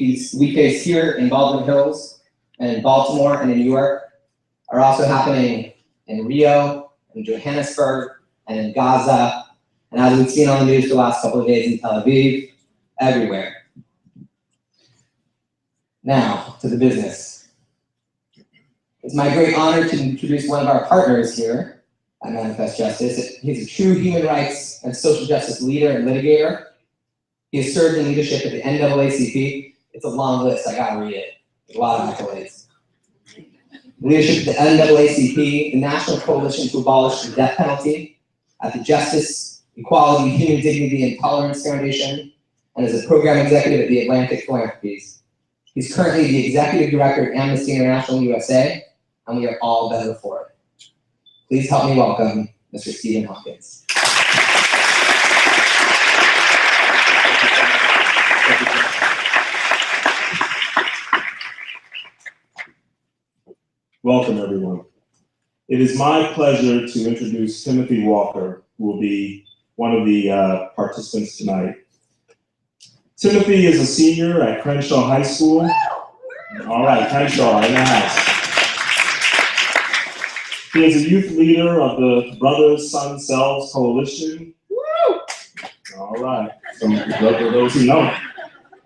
we face here in Baldwin Hills and in Baltimore and in New York are also happening in Rio, in Johannesburg, and in Gaza, and as we've seen on the news the last couple of days in Tel Aviv, everywhere. Now, to the business. It's my great honor to introduce one of our partners here at Manifest Justice. He's a true human rights and social justice leader and litigator. He has served in leadership at the NAACP. It's a long list, I gotta read it. There's a lot of accolades. Leadership at the NAACP, the National Coalition to Abolish the Death Penalty, at the Justice, Equality, Human Dignity, and Tolerance Foundation, and is a program executive at the Atlantic Philanthropies. He's currently the executive director at Amnesty International USA, and we are all better for it. Please help me welcome Mr. Stephen Hawkins. Welcome, everyone. It is my pleasure to introduce Timothy Walker, who will be one of the participants tonight. Timothy is a senior at Crenshaw High School. All right, Crenshaw in the house. He is a youth leader of the Brothers, Sons, Selves Coalition. All right, for those who know.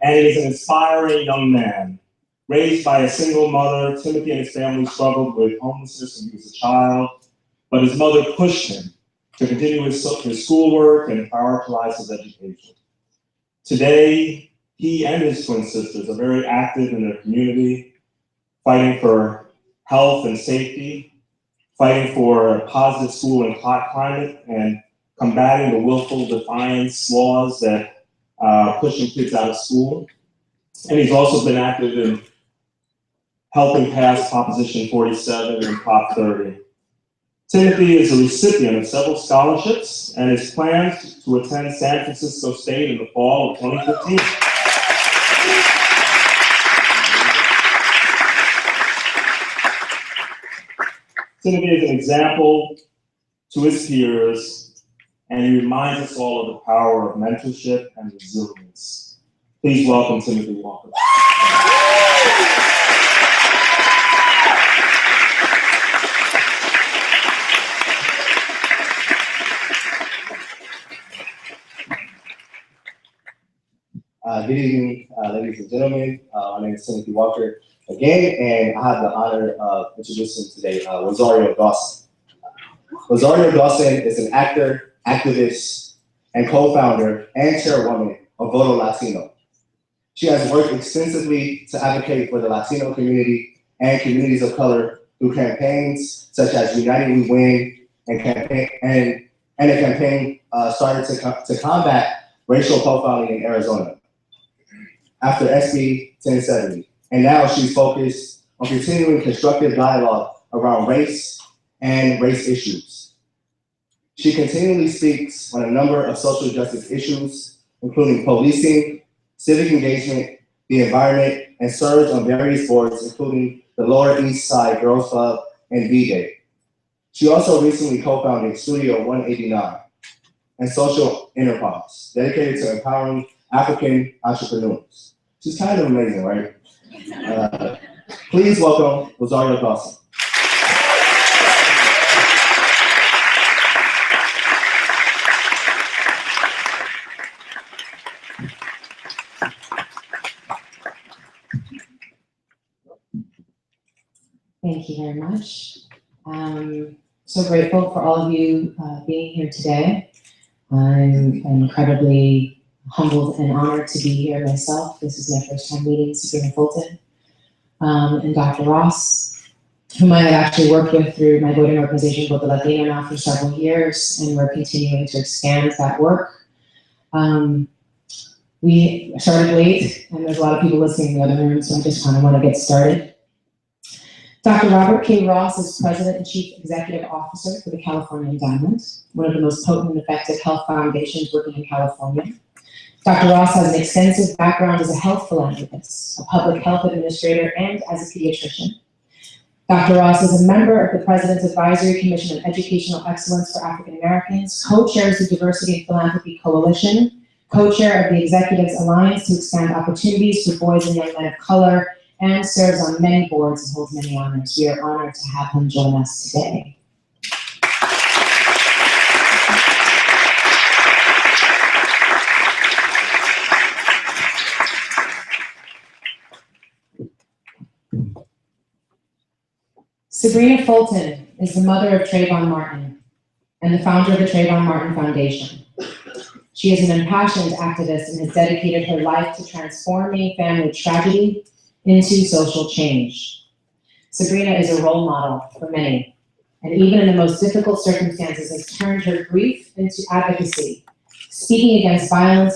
And he is an inspiring young man. Raised by a single mother, Timothy and his family struggled with homelessness when he was a child, but his mother pushed him to continue his schoolwork and prioritize his education. Today, he and his twin sisters are very active in their community, fighting for health and safety, fighting for a positive school and climate, and combating the willful defiance laws that pushing kids out of school. And he's also been active in helping pass Proposition 47 and Prop 30. Timothy is a recipient of several scholarships and is planned to attend San Francisco State in the fall of 2015. Timothy is an example to his peers, and he reminds us all of the power of mentorship and resilience. Please welcome Timothy Walker. Good evening, ladies and gentlemen. My name is Timothy Walker again, and I have the honor of introducing today Rosario Dawson. Rosario Dawson is an actor, activist, and co-founder and chairwoman of Voto Latino. She has worked extensively to advocate for the Latino community and communities of color through campaigns such as United We Win and a campaign started to combat racial profiling in Arizona after SB 1070. And now she's focused on continuing constructive dialogue around race and race issues. She continually speaks on a number of social justice issues, including policing, civic engagement, the environment, and serves on various boards, including the Lower East Side Girls Club and V-Day. She also recently co-founded Studio 189, and social enterprise dedicated to empowering African entrepreneurs. She's kind of amazing, right? Please welcome Rosario Dawson. Thank you very much. So grateful for all of you being here today. I'm incredibly humbled and honored to be here myself. This is my first time meeting Sybrina Fulton and Dr. Ross, whom I have actually worked with through my voting organization, Voto Latino, now for several years, and we're continuing to expand that work. We started late, and there's a lot of people listening in the other room, so I just kind of want to get started. Dr. Robert K. Ross is President and Chief Executive Officer for the California Endowment, one of the most potent and effective health foundations working in California. Dr. Ross has an extensive background as a health philanthropist, a public health administrator, and as a pediatrician. Dr. Ross is a member of the President's Advisory Commission on Educational Excellence for African Americans, co-chairs the Diversity and Philanthropy Coalition, co-chair of the Executives Alliance to expand opportunities for boys and young men of color, and serves on many boards and holds many honors. We are honored to have him join us today. Sybrina Fulton is the mother of Trayvon Martin and the founder of the Trayvon Martin Foundation. She is an impassioned activist and has dedicated her life to transforming family tragedy into social change. Sybrina is a role model for many, and even in the most difficult circumstances has turned her grief into advocacy, speaking against violence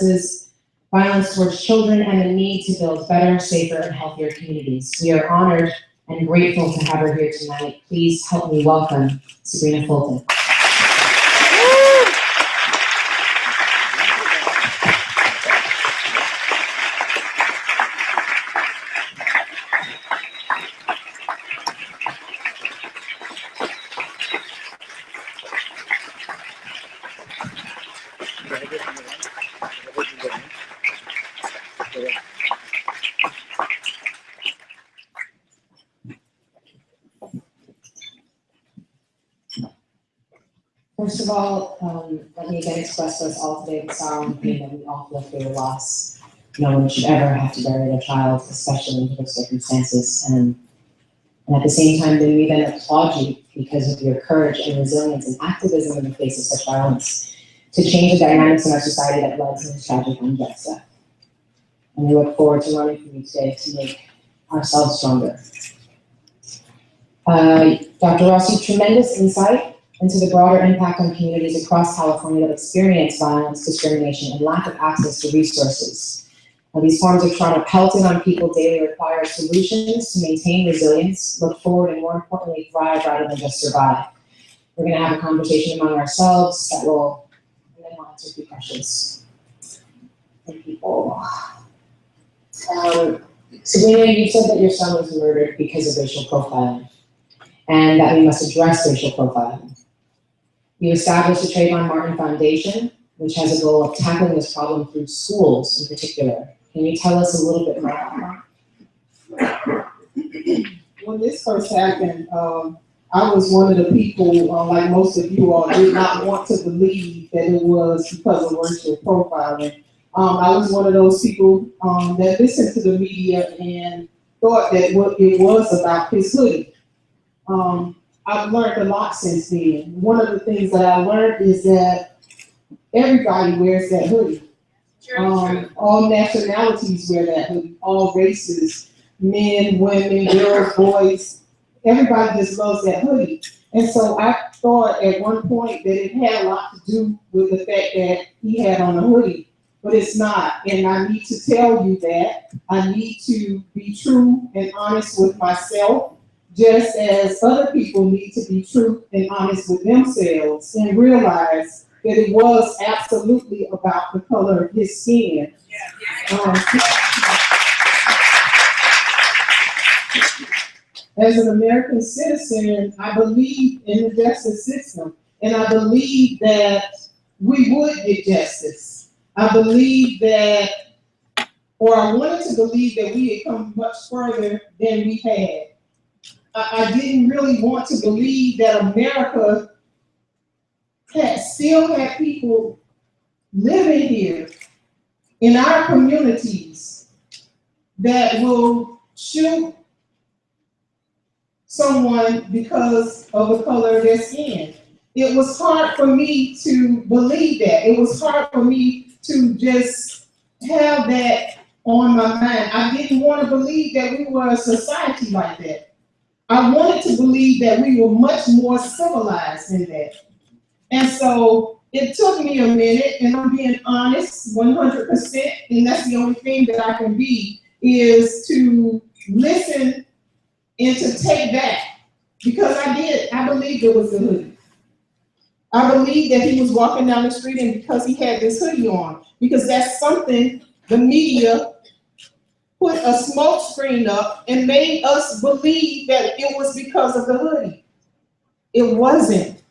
towards children and the need to build better, safer, and healthier communities. We are honored and grateful to have her here tonight. Please help me welcome Sybrina Fulton. First of all, let me again express to us all today the sorrow and pain that we all feel for your loss. No one should ever have to bury their child, especially in those circumstances. And at the same time, then we then applaud you because of your courage and resilience and activism in the face of such violence to change the dynamics in our society that led to this tragic unjust death. And we look forward to learning from you today to make ourselves stronger. Dr. Ross, tremendous insight into the broader impact on communities across California that experience violence, discrimination, and lack of access to resources. These forms of trauma pelted on people daily require solutions to maintain resilience, look forward, and more importantly, thrive rather than just survive. We're going to have a conversation among ourselves that will, and then we'll answer a few questions from people. Sybrina, you said that your son was murdered because of racial profiling, and that we must address racial profiling. You established the Trayvon Martin Foundation, which has a goal of tackling this problem through schools in particular. Can you tell us a little bit more about that? When this first happened, I was one of the people, like most of you all, did not want to believe that it was because of racial profiling. I was one of those people that listened to the media and thought that what it was about his hoodie. I've learned a lot since then. One of the things that I learned is that everybody wears that hoodie. All nationalities wear that hoodie, all races, men, women, girls, boys, everybody just loves that hoodie. And so I thought at one point that it had a lot to do with the fact that he had on a hoodie, but it's not. And I need to tell you that I need to be true and honest with myself, just as other people need to be true and honest with themselves and realize that it was absolutely about the color of his skin. As an American citizen, I believe in the justice system, and I believe that we would get justice. I believe that, or I wanted to believe that we had come much further than we had. I didn't really want to believe that America still had people living here in our communities that will shoot someone because of the color of their skin. It was hard for me to believe that. It was hard for me to just have that on my mind. I didn't want to believe that we were a society like that. I wanted to believe that we were much more civilized than that. And so it took me a minute, and I'm being honest 100%, and that's the only thing that I can be, is to listen and to take that. Because I believed it was the hoodie. I believed that he was walking down the street and because he had this hoodie on, because that's something the media put a smoke screen up and made us believe that it was because of the hoodie. It wasn't.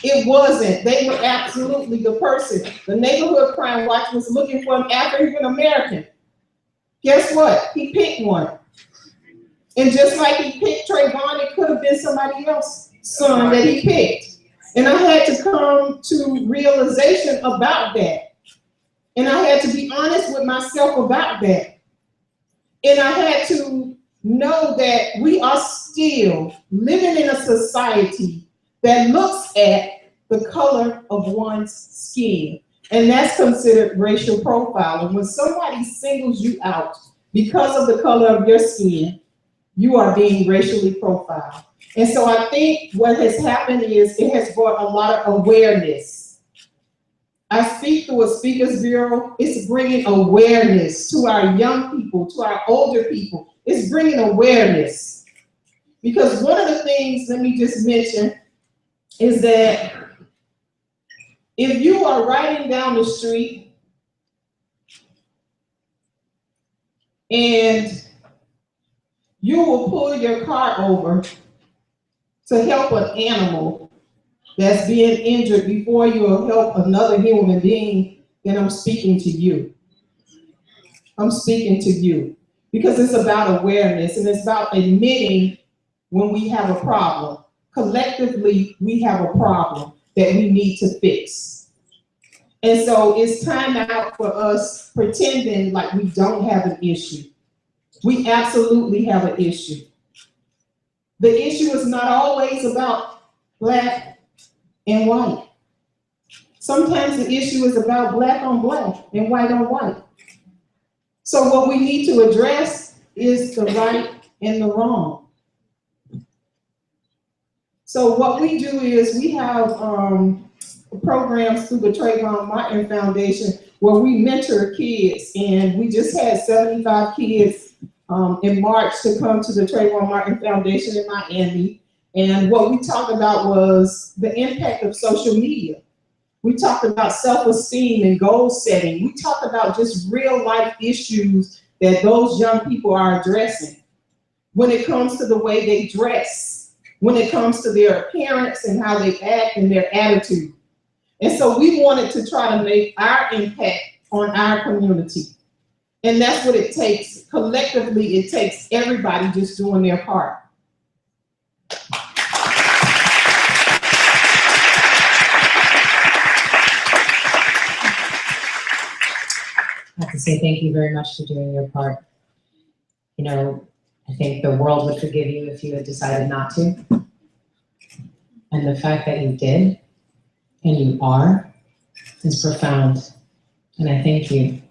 It wasn't. They were absolutely the person. The neighborhood crime watch was looking for an African American. Guess what? He picked one. And just like he picked Trayvon, it could have been somebody else's son that he picked. And I had to come to realization about that. And I had to be honest with myself about that. And I had to know that we are still living in a society that looks at the color of one's skin. And that's considered racial profiling. When somebody singles you out because of the color of your skin, you are being racially profiled. And so I think what has happened is it has brought a lot of awareness. I speak through a speakers bureau. It's bringing awareness to our young people, to our older people. It's bringing awareness. Because one of the things, let me just mention, is that if you are riding down the street and you will pull your car over to help an animal that's being injured before you will help another human being, then I'm speaking to you. I'm speaking to you. Because it's about awareness and it's about admitting when we have a problem. Collectively, we have a problem that we need to fix. And so it's time out for us pretending like we don't have an issue. We absolutely have an issue. The issue is not always about black and white. Sometimes the issue is about black on black and white on white. So what we need to address is the right and the wrong. So what we do is we have programs through the Trayvon Martin Foundation where we mentor kids, and we just had 75 kids in March to come to the Trayvon Martin Foundation in Miami. And what we talked about was the impact of social media. We talked about self-esteem and goal setting. We talked about just real life issues that those young people are addressing when it comes to the way they dress, when it comes to their appearance and how they act and their attitude. And so we wanted to try to make our impact on our community. And that's what it takes. Collectively, it takes everybody just doing their part. I have to say thank you very much for doing your part. You know, I think the world would forgive you if you had decided not to. And the fact that you did, and you are, is profound. And I thank you.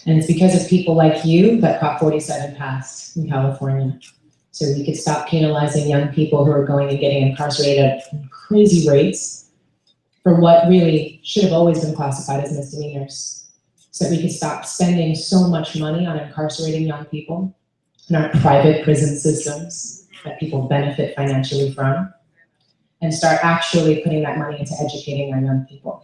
And it's because of people like you that Prop 47 passed in California. So we could stop penalizing young people who are going and getting incarcerated at crazy rates for what really should have always been classified as misdemeanors. So we could stop spending so much money on incarcerating young people in our private prison systems that people benefit financially from, and start actually putting that money into educating our young people.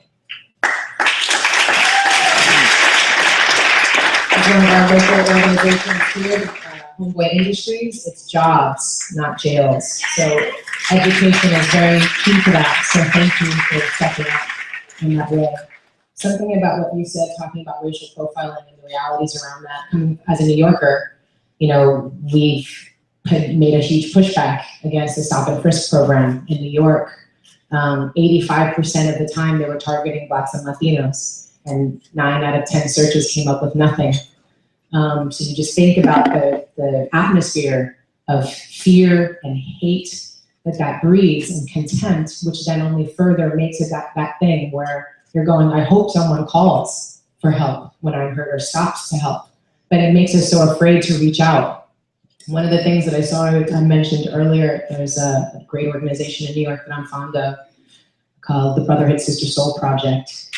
One of our local organizations here, Homeboy Industries, it's jobs, not jails. So education is very key to that. So thank you for stepping up in that way. Something about what you said, talking about racial profiling and the realities around that. As a New Yorker, you know, we've made a huge pushback against the stop and frisk program in New York. 85% of the time they were targeting Blacks and Latinos, and 9 out of 10 searches came up with nothing. So you just think about the atmosphere of fear and hate that breeds, and contempt, which then only further makes it that thing where you're going, I hope someone calls for help when I'm hurt or stops to help. But it makes us so afraid to reach out. One of the things that I saw, I mentioned earlier, there's a great organization in New York that I'm fond of called the Brotherhood Sister Soul Project.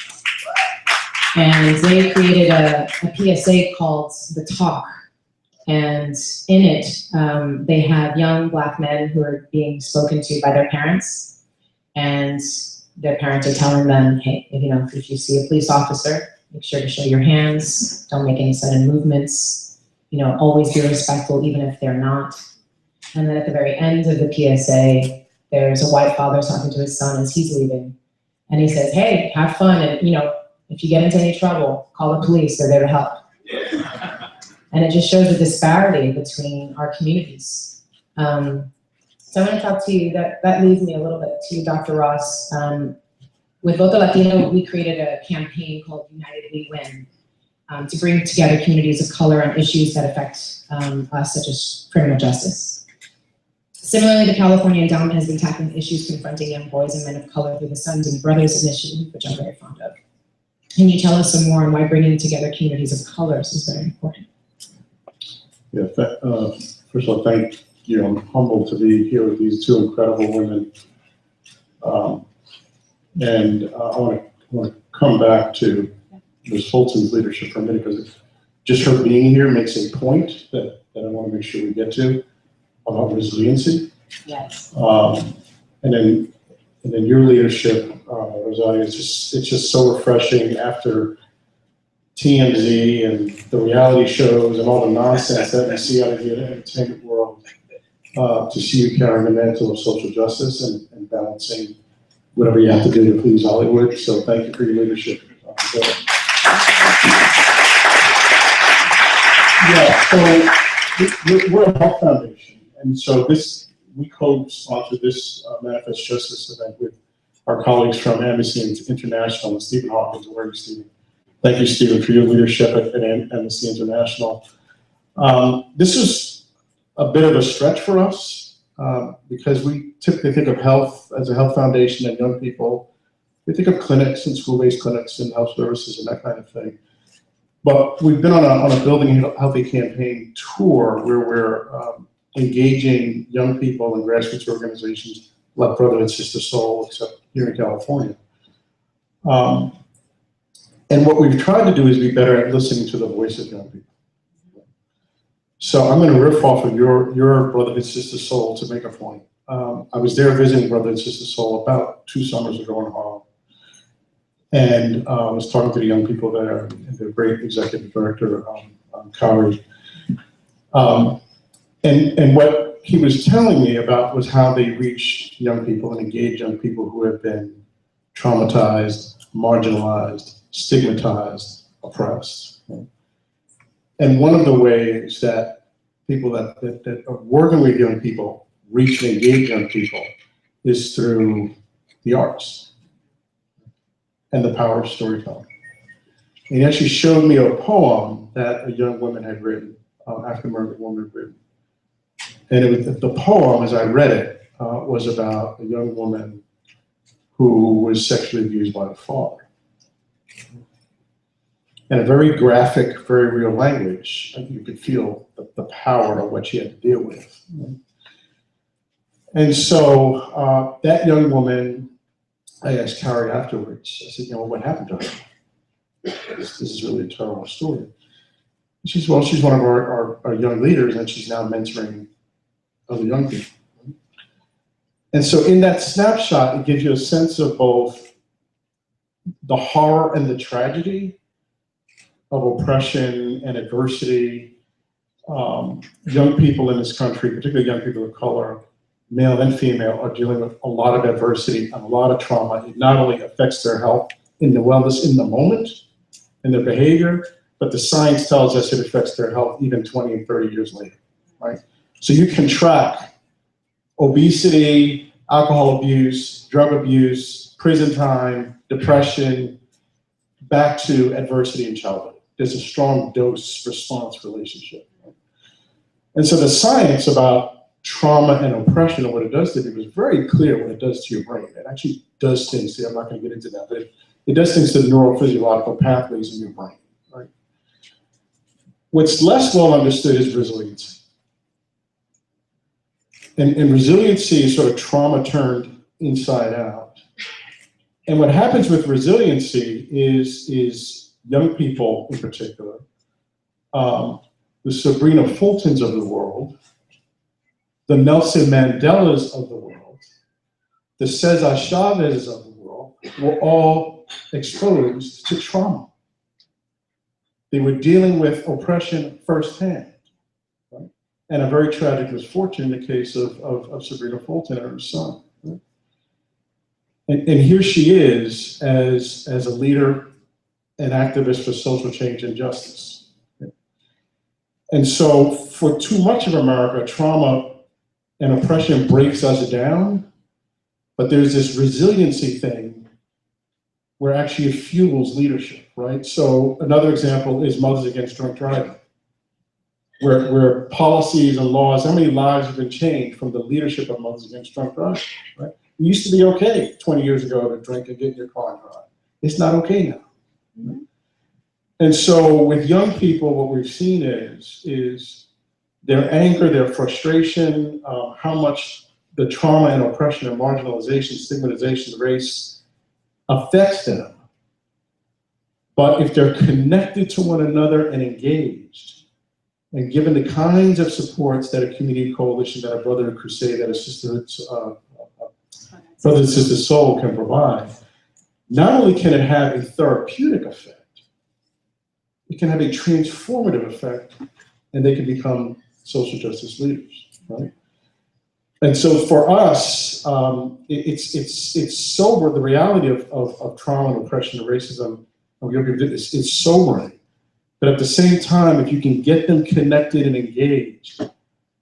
And they created a PSA called The Talk. And in it, they have young Black men who are being spoken to by their parents. And their parents are telling them, hey, you know, if you see a police officer, make sure to show your hands, don't make any sudden movements, you know, always be respectful even if they're not. And then at the very end of the PSA, there's a white father talking to his son as he's leaving. And he says, hey, have fun. And, if you get into any trouble, call the police. They're there to help. And it just shows the disparity between our communities. So I'm going to talk to you, that leads me a little bit to Dr. Ross. With Voto Latino, we created a campaign called United We Win to bring together communities of color on issues that affect us, such as criminal justice. Similarly, the California Endowment has been tackling issues confronting young boys and men of color through the Sons and Brothers Initiative, which I'm very fond of. Can you tell us some more on why bringing together communities of colors is very important? Yeah, first of all, thank you. I'm humbled to be here with these two incredible women. And I want to come back to Ms. Fulton's leadership for a minute, because just her being here makes a point that I want to make sure we get to about resiliency. Yes. And then your leadership, Rosario, it's just so refreshing after TMZ and the reality shows and all the nonsense that we see out of the entertainment world, to see you carrying the mantle of social justice and balancing whatever you have to do to please Hollywood. So thank you for your leadership. Yeah, so we're a health foundation. And so we co-sponsored this Manifest Justice event with our colleagues from Amnesty International and Stephen Hawkins. Where are you, Stephen? Thank you, Stephen, for your leadership at Amnesty International. This is a bit of a stretch for us because we typically think of health as a health foundation and young people. We think of clinics and school-based clinics and health services and that kind of thing. But we've been on a Building Healthy campaign tour where we're engaging young people and grassroots organizations like Brother and Sister Soul, except here in California. And what we've tried to do is be better at listening to the voice of young people. So I'm going to riff off of your Brother and Sister Soul to make a point. I was there visiting Brother and Sister Soul about 2 summers ago in Harlem. And I was talking to the young people there, and the great executive director, Kari. And what he was telling me about was how they reach young people and engage young people who have been traumatized, marginalized, stigmatized, oppressed. And one of the ways that people that are working with young people reach and engage young people is through the arts and the power of storytelling. And he actually showed me a poem that a young woman had written, African-American woman had written. And the poem, as I read it, was about a young woman who was sexually abused by her father. And a very graphic, very real language. You could feel the power of what she had to deal with. And so that young woman, I asked Carrie afterwards, I said, what happened to her? This is really a terrible story. She said, well, she's one of our young leaders, and she's now mentoring other young people. And so in that snapshot, it gives you a sense of both the horror and the tragedy of oppression and adversity. Young people in this country, particularly young people of color, male and female, are dealing with a lot of adversity and a lot of trauma. It not only affects their health and their wellness in the moment and their behavior, but the science tells us it affects their health even 20 and 30 years later, right? So you can track obesity, alcohol abuse, drug abuse, prison time, depression, back to adversity in childhood. There's a strong dose-response relationship. Right? And so the science about trauma and oppression and what it does to people is very clear what it does to your brain. It actually does things, I'm not going to get into that, but it does things to the neurophysiological pathways in your brain. Right? What's less well understood is resiliency. And resiliency is sort of trauma turned inside out. And what happens with resiliency is young people in particular, the Sybrina Fultons of the world, the Nelson Mandelas of the world, the Cesar Chavez's of the world were all exposed to trauma. They were dealing with oppression firsthand. Right? And a very tragic misfortune in the case of Sybrina Fulton and her son. And here she is as a leader and activist for social change and justice. And so for too much of America, trauma and oppression breaks us down, but there's this resiliency thing where actually it fuels leadership, right? So another example is Mothers Against Drunk Driving, where policies and laws, how many lives have been changed from the leadership of Mothers Against Drunk Driving, right? It used to be okay 20 years ago to drink and get in your car and drive. It's not okay now. Right? And so with young people, what we've seen is their anger, their frustration, how much the trauma and oppression and marginalization, stigmatization of race affects them. But if they're connected to one another and engaged, and given the kinds of supports that a community coalition, that a Brotherhood Crusade, that a sisterhood, Brother and Sister Soul can provide, not only can it have a therapeutic effect, it can have a transformative effect, and they can become social justice leaders, right? And so for us, it's sober. The reality of trauma and oppression and racism, it's sobering. But at the same time, if you can get them connected and engaged,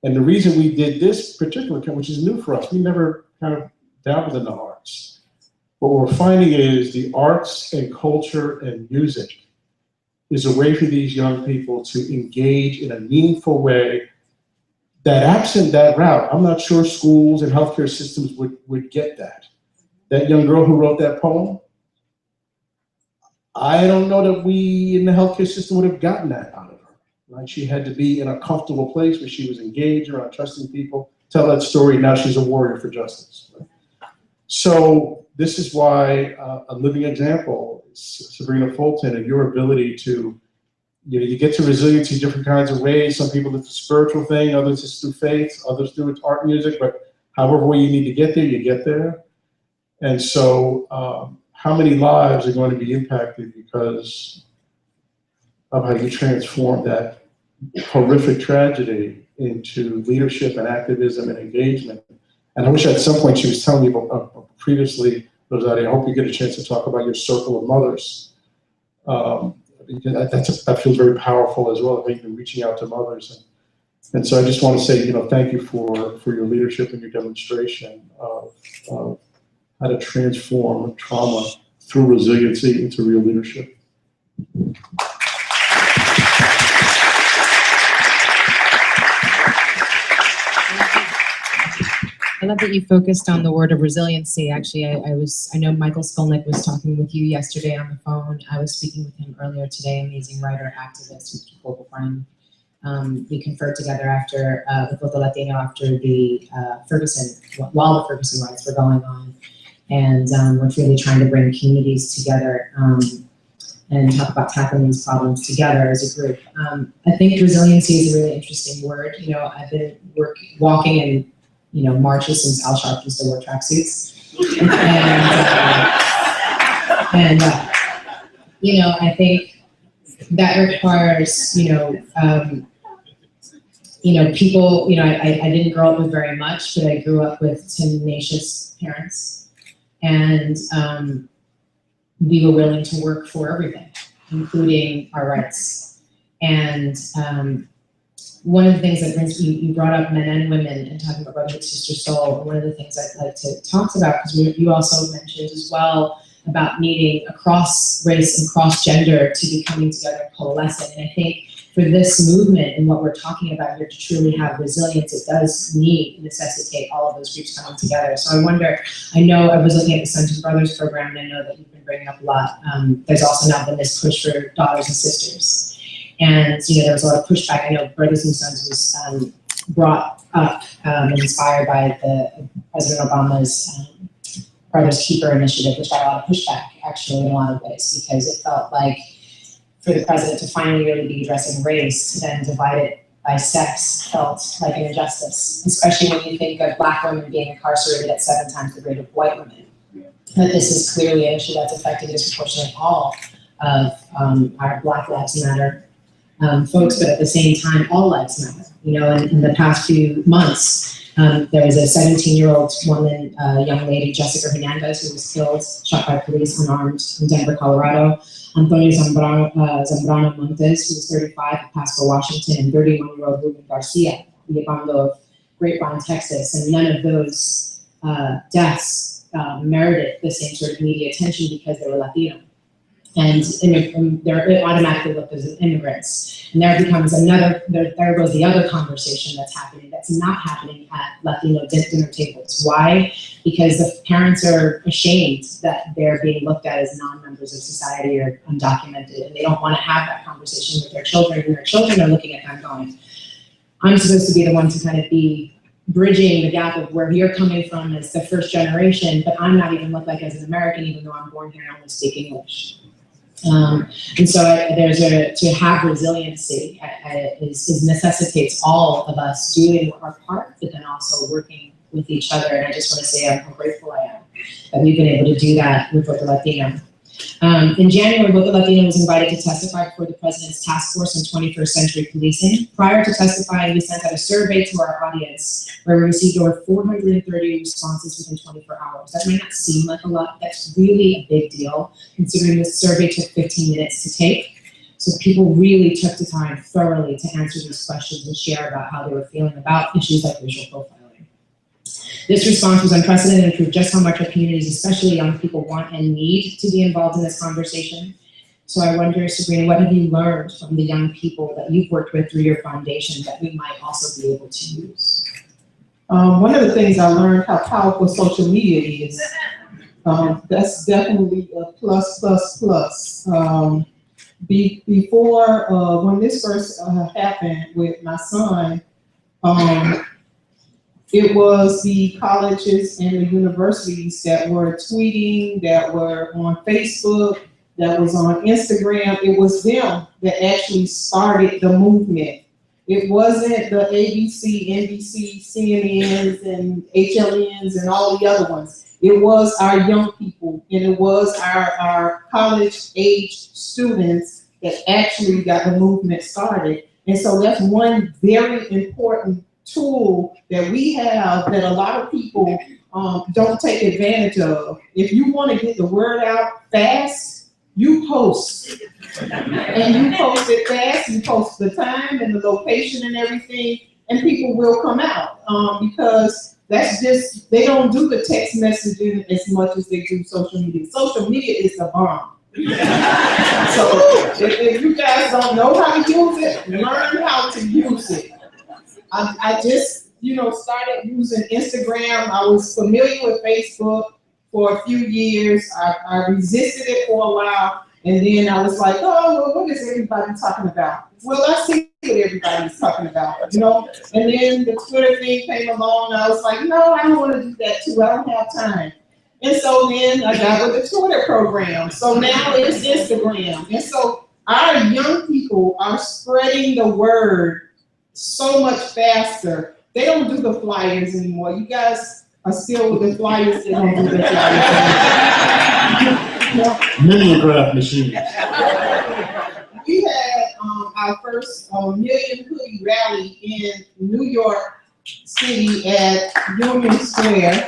and the reason we did this particular, which is new for us, we never kind of dabbled in the arts. What we're finding is the arts and culture and music is a way for these young people to engage in a meaningful way that, absent that route, I'm not sure schools and healthcare systems would get that. That young girl who wrote that poem, I don't know that we in the healthcare system would have gotten that out of her. Right? She had to be in a comfortable place where she was engaged around trusting people, tell that story. Now she's a warrior for justice. Right? So this is why a living example is Sybrina Fulton, and your ability to, you get to resiliency different kinds of ways. Some people it's a spiritual thing, others it's through faith, others through it's art, music, but however way you need to get there, you get there. And so how many lives are going to be impacted because of how you transform that horrific tragedy into leadership and activism and engagement? And I wish at some point she was telling me about, previously, Rosario, I hope you get a chance to talk about your circle of mothers. Because that feels very powerful as well, maybe reaching out to mothers. And so I just want to say, thank you for your leadership and your demonstration of how to transform trauma through resiliency into real leadership. I love that you focused on the word of resiliency. Actually, I know Michael Skolnick was talking with you yesterday on the phone. I was speaking with him earlier today, amazing writer, activist, global friend. We conferred together after, with Voto Latino after the while the Ferguson riots were going on. And we're really trying to bring communities together and talk about tackling these problems together as a group. I think resiliency is a really interesting word. I've been walking in marches since Al Sharpton used to wear tracksuits. I think that requires, people, I didn't grow up with very much, but I grew up with tenacious parents. And we were willing to work for everything, including our rights. And one of the things that brings you brought up men and women and talking about Brotherhood Sister Soul. One of the things I'd like to talk about, because you also mentioned as well about needing across race and cross gender to be coming together and coalescing. And I think for this movement and what we're talking about here to truly have resilience, it does necessitate all of those groups coming together. So I wonder, I know I was looking at the Sons and Brothers program, and I know that you've been bringing up a lot. There's also now been this push for daughters and sisters. And there was a lot of pushback. I know Brothers and Sons was brought up and inspired by the President Obama's Brothers Keeper initiative, which got a lot of pushback actually in a lot of ways, because it felt like for the president to finally really be addressing race, to then divide it by sex felt like an injustice, especially when you think of Black women being incarcerated at 7 times the rate of white women. But this is clearly an issue that's affecting disproportionately all of our Black Lives Matter folks, but at the same time, all lives matter. You know, in the past few months, there was a 17-year-old woman, young lady, Jessica Hernandez, who was killed, shot by police unarmed in Denver, Colorado. Antonio Zambrano Montes, who was 35, of Pasco, Washington, and 31-year-old Ruben Garcia, Liabando of Grapevine, Texas. And none of those deaths merited the same sort of media attention because they were Latino. And they're automatically looked as immigrants. And there becomes there goes the other conversation that's happening, that's not happening at Latino dinner tables. Why? Because the parents are ashamed that they're being looked at as non-members of society or undocumented, and they don't want to have that conversation with their children, and their children are looking at them going, I'm supposed to be the one to kind of be bridging the gap of where you're coming from as the first generation, but I'm not even looked like as an American, even though I'm born here and only speak English. And so to have resiliency necessitates all of us doing our part, but then also working with each other. And I just want to say how grateful I am that we've been able to do that with Voto Latino. In January, Voto Latino was invited to testify before the President's Task Force on 21st Century Policing. Prior to testifying, we sent out a survey to our audience where we received over 430 responses within 24 hours. That may not seem like a lot, that's really a big deal, considering this survey took 15 minutes to take. So people really took the time thoroughly to answer these questions and share about how they were feeling about issues like racial profiling. This response was unprecedented and proved just how much our communities, especially young people, want and need to be involved in this conversation. So I wonder, Sybrina, what have you learned from the young people that you've worked with through your foundation that we might also be able to use? One of the things I learned how powerful social media is. That's definitely a plus. Before, when this first happened with my son, it was the colleges and the universities that were tweeting, that were on Facebook, that was on Instagram. It was them that actually started the movement. It wasn't the ABC, NBC, CNNs, and HLNs, and all the other ones. It was our young people, and it was our college-age students that actually got the movement started. And so that's one very important tool that we have that a lot of people don't take advantage of. If you want to get the word out fast, you post. And you post it fast, you post the time and the location and everything, and people will come out because that's just, they don't do the text messaging as much as they do social media. Social media is the bomb. So if you guys don't know how to use it, learn how to use it. I just, started using Instagram. I was familiar with Facebook for a few years. I resisted it for a while. And then I was like, oh, well, what is everybody talking about? Well, I see what everybody's talking about, And then the Twitter thing came along, and I was like, no, I don't want to do that too. I don't have time. And so then I got with the Twitter program. So now it's Instagram. And so our young people are spreading the word so much faster. They don't do the flyers anymore. You guys are still with the flyers. They don't do the flyers. Mimeograph machines. We had our first Million Hoodie rally in New York City at Union Square.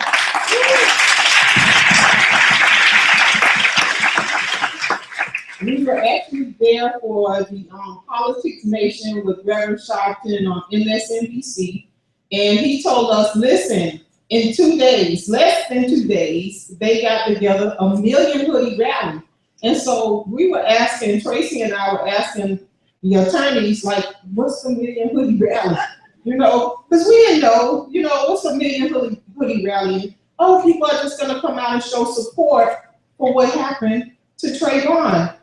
We were actually there for the Politics Nation with Reverend Sharpton on MSNBC, and he told us, listen, in 2 days, less than 2 days, they got together a Million Hoodie rally. And so we were asking, Tracy and I were asking the attorneys, like, what's the Million Hoodie rally? Because we didn't know, what's a Million Hoodie rally? Oh, people are just gonna come out and show support for what happened to Trayvon.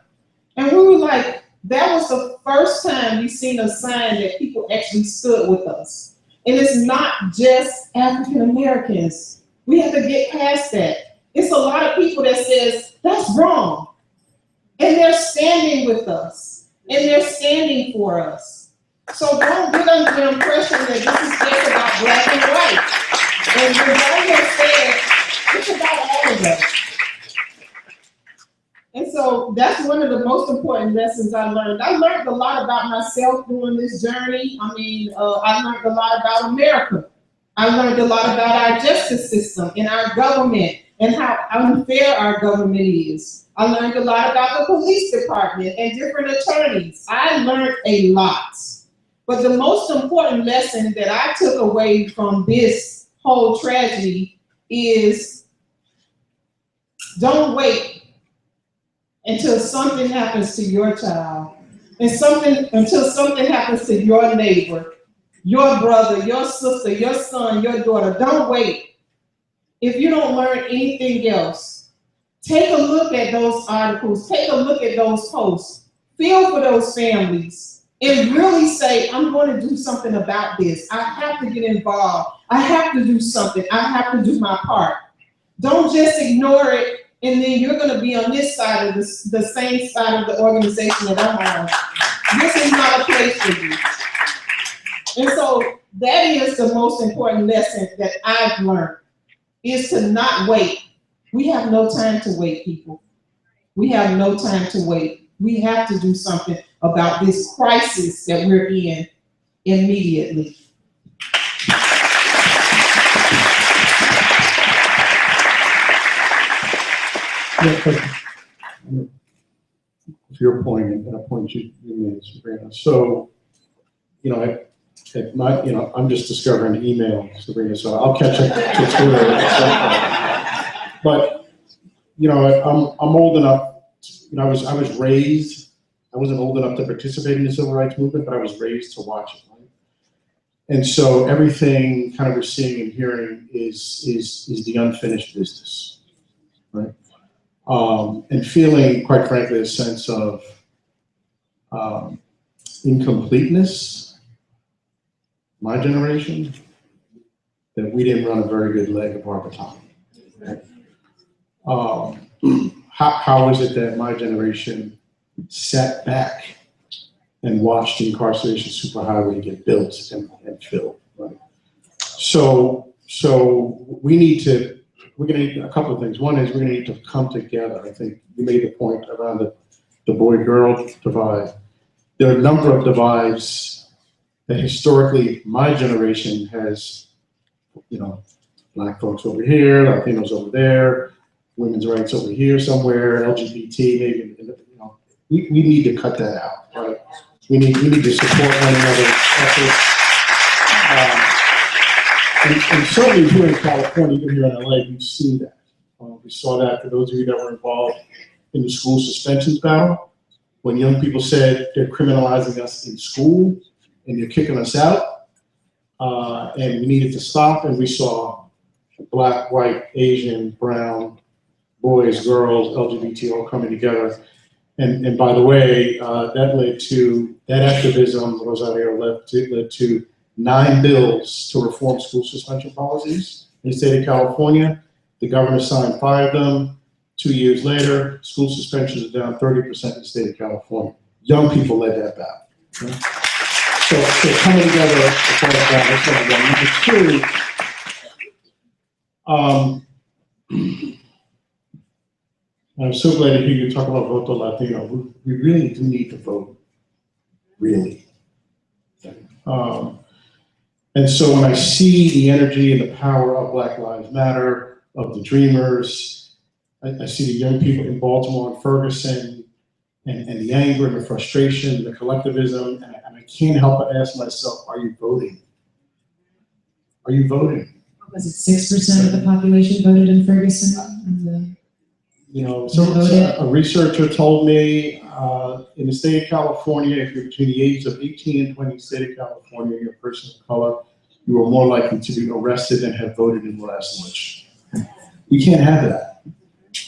And we were like, that was the first time we've seen a sign that people actually stood with us. And it's not just African Americans. We have to get past that. It's a lot of people that says, that's wrong. And they're standing with us. And they're standing for us. So don't get under the impression that this is just about black and white. And Rosario said, it's about all of us. And so that's one of the most important important lessons I learned. I learned a lot about myself during this journey. I mean, I learned a lot about America. I learned a lot about our justice system and our government and how unfair our government is. I learned a lot about the police department and different attorneys. I learned a lot. But the most important lesson that I took away from this whole tragedy is don't wait until something happens to your child until something happens to your neighbor, your brother, your sister, your son, your daughter. Don't wait. If you don't learn anything else, take a look at those articles, take a look at those posts, feel for those families, and really say, I'm going to do something about this. I have to get involved. I have to do something. I have to do my part. Don't just ignore it, and then you're going to be on this side of the same side of the organization that I'm on. This is not a place for you. And so that is the most important lesson that I've learned, is to not wait. We have no time to wait, people. We have no time to wait. We have to do something about this crisis that we're in immediately. Yeah, to your point and a point you made, Sybrina. So, you know, I'm just discovering email, Sybrina, so I'll catch up to Twitter at some point. But, you know, I'm old enough, you know, I was raised, I wasn't old enough to participate in the civil rights movement, but I was raised to watch it, right? And so everything kind of we're seeing and hearing is the unfinished business, right? And feeling, quite frankly, a sense of incompleteness, my generation, that we didn't run a very good leg of our baton. Right? How is it that my generation sat back and watched the incarceration superhighway get built and filled, right? So we're gonna need a couple of things. One is we're gonna need to come together. I think you made the point around the boy-girl divide. There are a number of divides that historically my generation has, you know, Black folks over here, Latinos over there, women's rights over here somewhere, LGBT, maybe, you know, we need to cut that out, right? We need to support one another's efforts. And certainly here in California, even here in LA, we've seen that. We saw that for those of you that were involved in the school suspensions battle, when young people said they're criminalizing us in school and they're kicking us out, and we needed to stop, and we saw Black, white, Asian, brown, boys, girls, LGBT all coming together. And by the way, that activism, Rosario, led to 9 bills to reform school suspension policies in the state of California. The governor signed 5 of them. 2 years later, school suspensions are down 30% in the state of California. Young people led that battle. Right? So coming together as part of that, number 2, I'm so glad to hear you talk about Voto Latino. We really do need to vote, really. And so when I see the energy and the power of Black Lives Matter, of the Dreamers, I see the young people in Baltimore and Ferguson, and the anger and the frustration, the collectivism, and I can't help but ask myself, are you voting? Are you voting? Was it 6% of the population voted in Ferguson? You know, so a researcher told me in the state of California, if you're between the ages of 18 and 20 in the state of California, you're a person of color, you are more likely to be arrested and have voted in the last election. We can't have that.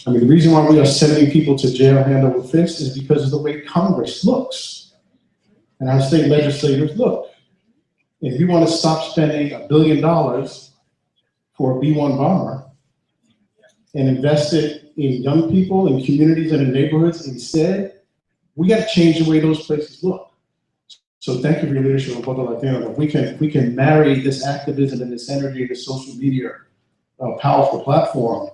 I mean, the reason why we are sending people to jail hand over fist is because of the way Congress looks. And our state legislators look. If you want to stop spending $1 billion for a B-1 bomber and invest it in young people, in communities, and in neighborhoods instead, we got to change the way those places look. So thank you for your leadership on Voto Latino. If we can marry this activism and this energy, this social media powerful platform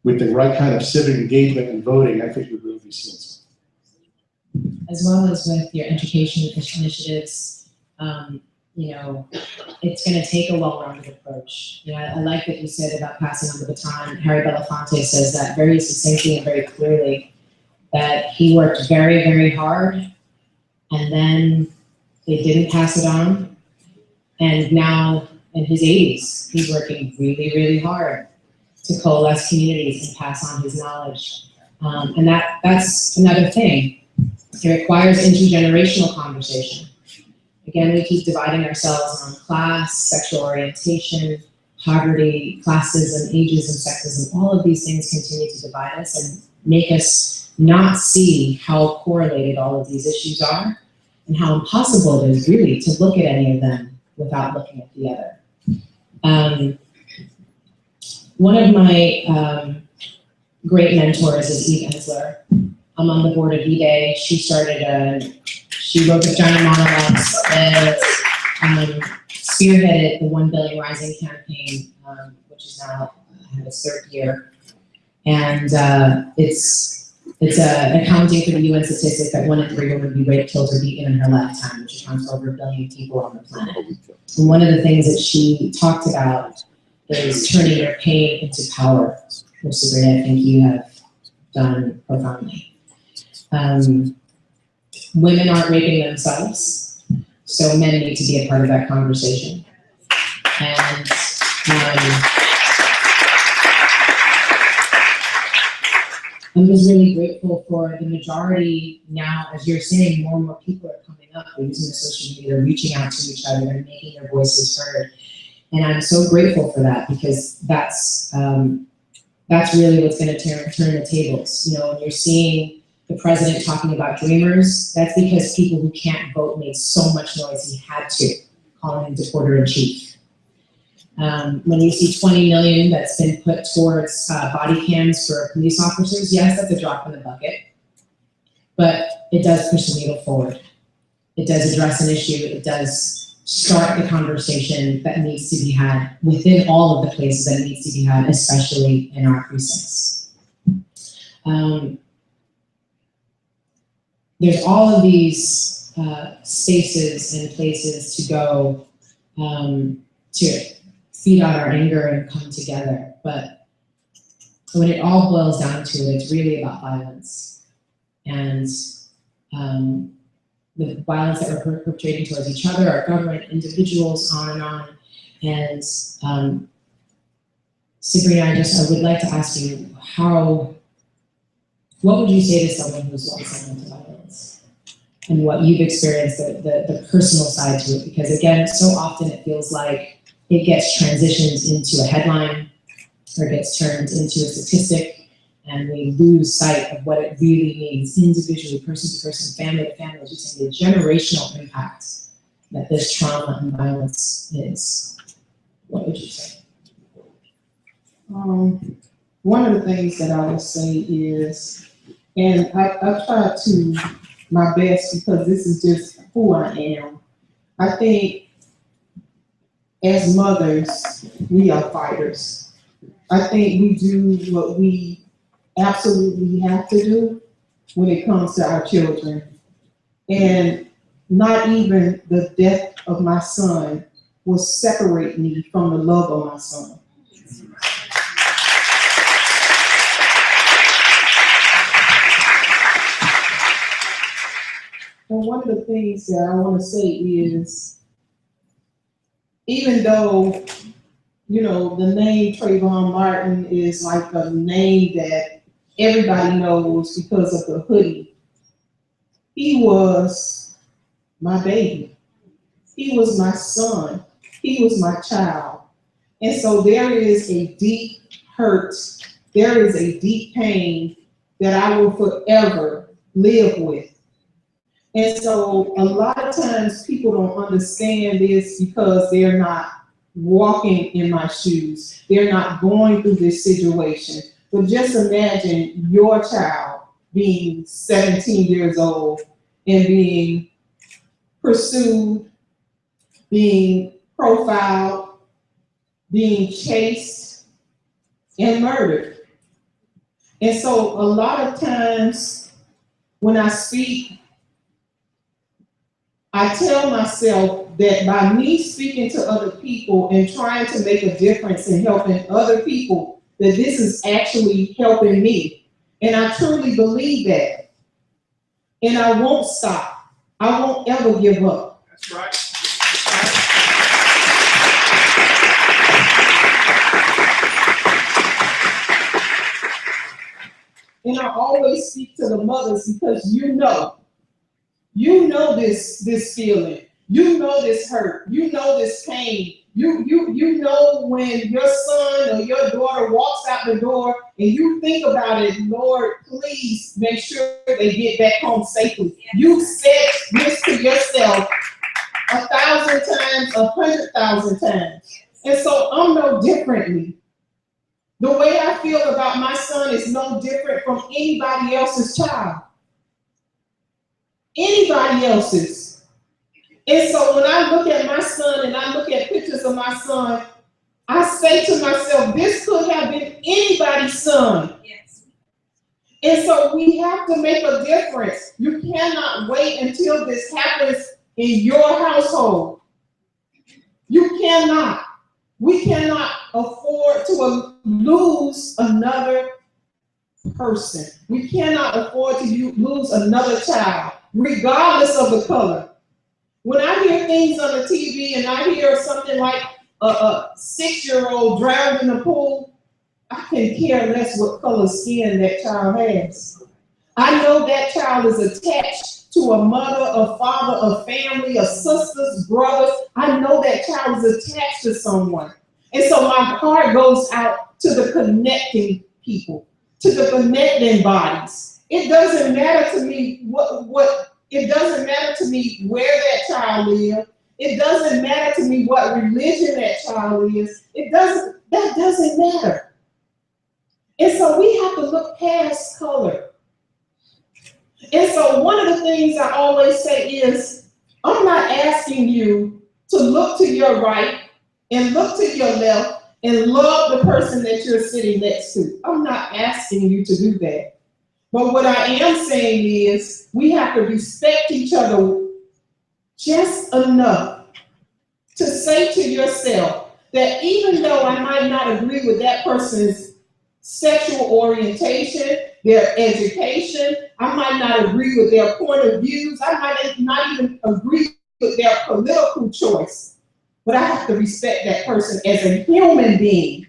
with the right kind of civic engagement and voting, I think we'd really be seeing something. as well as with your education initiatives, it's going to take a well-rounded approach. I like what you said about passing on the baton. Harry Belafonte says that very succinctly and very clearly, that he worked very, very hard, and then they didn't pass it on. And now in his 80s, he's working really, really hard to coalesce communities and pass on his knowledge. And that's another thing. It requires intergenerational conversation. Again, we keep dividing ourselves on class, sexual orientation, poverty, classism, ageism, sexism. All of these things continue to divide us and make us not see how correlated all of these issues are and how impossible it is really to look at any of them without looking at the other. One of my great mentors is Eve Ensler. I'm on the board of E-Day. She wrote the Giant Monologues and spearheaded the 1 Billion Rising campaign, which is now in its 3rd year. And it's accounting for the UN statistic that 1 in 3 women will be raped, killed, or beaten in her lifetime, which accounts for over 1 billion people on the planet. And one of the things that she talked about is turning your pain into power, which, Sybrina, I think you have done profoundly. Women aren't raping themselves, so men need to be a part of that conversation. And I'm just really grateful for the majority now, as you're saying, more and more people are coming up, they're using the social media, they're reaching out to each other, they're making their voices heard. And I'm so grateful for that, because that's really what's going to turn the tables. When you're seeing the president talking about dreamers, that's because people who can't vote made so much noise he had to, calling him deporter in chief. When you see 20 million that's been put towards body cams for police officers, yes, that's a drop in the bucket, but it does push the needle forward. It does address an issue. It does start the conversation that needs to be had within all of the places that needs to be had, especially in our precincts. There's all of these spaces and places to go to feed out our anger and come together. But when it all boils down to it, it's really about violence. And the violence that we're perpetrating towards each other, our government, individuals, on and on. And Sybrina, I would like to ask you, what would you say to someone who's lost someone to violence? And what you've experienced, the personal side to it? Because again, so often it feels like it gets transitioned into a headline or gets turned into a statistic, and we lose sight of what it really means individually, person to person, family to family, as you say, the generational impact that this trauma and violence is. What would you say? One of the things that I would say is, and I try to my best because this is just who I am. I think as mothers, we are fighters. I think we do what we absolutely have to do when it comes to our children. And not even the death of my son will separate me from the love of my son. And one of the things that I want to say is, even though, the name Trayvon Martin is like a name that everybody knows because of the hoodie, he was my baby. He was my son. He was my child. And so there is a deep hurt. There is a deep pain that I will forever live with. And so a lot of times people don't understand this because they're not walking in my shoes. They're not going through this situation. But just imagine your child being 17 years old and being pursued, being profiled, being chased, and murdered. And so a lot of times when I speak, I tell myself that by me speaking to other people and trying to make a difference in helping other people, that this is actually helping me. And I truly believe that. And I won't stop. I won't ever give up. That's right. And I always speak to the mothers because you know this feeling. You know this hurt. You know this pain. You know when your son or your daughter walks out the door and you think about it, Lord, please make sure they get back home safely. You said this to yourself 1,000 times, 100,000 times. And so I'm no differently. The way I feel about my son is no different from anybody else's child. Anybody else's. And so when I look at my son and I look at pictures of my son, I say to myself, this could have been anybody's son. Yes. And so we have to make a difference. You cannot wait until this happens in your household. You cannot. We cannot afford to lose another person. We cannot afford to lose another child, regardless of the color. When I hear things on the TV and I hear something like a 6-year-old drowned in the pool, I can care less what color skin that child has. I know that child is attached to a mother, a father, a family, a sisters, brothers. I know that child is attached to someone. And so my heart goes out to the connecting people, to the connecting bodies. It doesn't matter to me it doesn't matter to me where that child lives. It doesn't matter to me what religion that child is. That doesn't matter. And so we have to look past color. And so one of the things I always say is, I'm not asking you to look to your right and look to your left and love the person that you're sitting next to. I'm not asking you to do that. But what I am saying is we have to respect each other just enough to say to yourself that even though I might not agree with that person's sexual orientation, their education, I might not agree with their point of views, I might not even agree with their political choice, but I have to respect that person as a human being.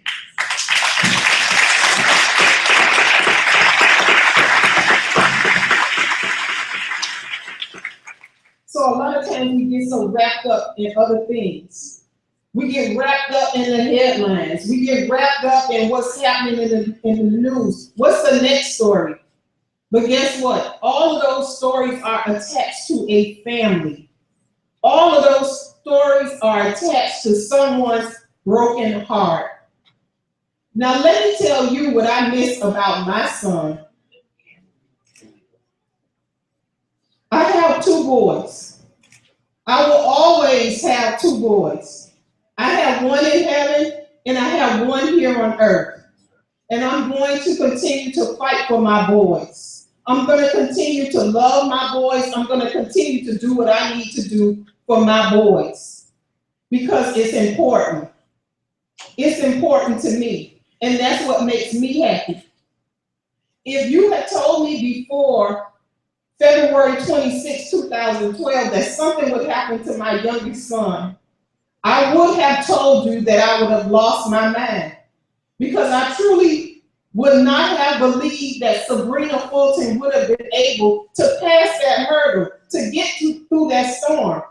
So a lot of times we get so wrapped up in other things. We get wrapped up in the headlines. We get wrapped up in what's happening in the news. What's the next story? But guess what? All of those stories are attached to a family. All of those stories are attached to someone's broken heart. Now let me tell you what I miss about my son. I have 2 boys. I will always have 2 boys. I have one in heaven and I have one here on earth. And I'm going to continue to fight for my boys. I'm going to continue to love my boys. I'm going to continue to do what I need to do for my boys because it's important. It's important to me. And that's what makes me happy. If you had told me before February 26, 2012, that something would happen to my youngest son, I would have told you that I would have lost my mind because I truly would not have believed that Sybrina Fulton would have been able to pass that hurdle, to get through that storm.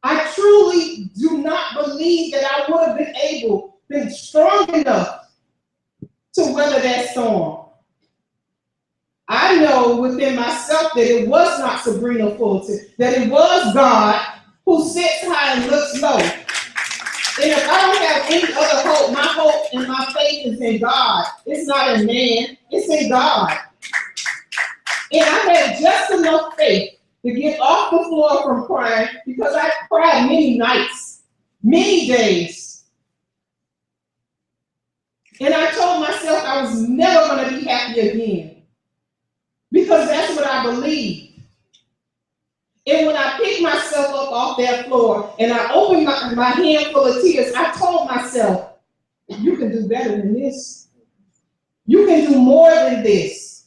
I truly do not believe that I would have been strong enough to weather that storm. I know within myself that it was not Sybrina Fulton, that it was God who sits high and looks low. And if I don't have any other hope, my hope and my faith is in God. It's not in man, it's in God. And I had just enough faith to get off the floor from crying because I cried many nights, many days. And I told myself I was never going to be happy again. Because that's what I believe. And when I picked myself up off that floor and I opened my hand full of tears, I told myself, you can do better than this. You can do more than this.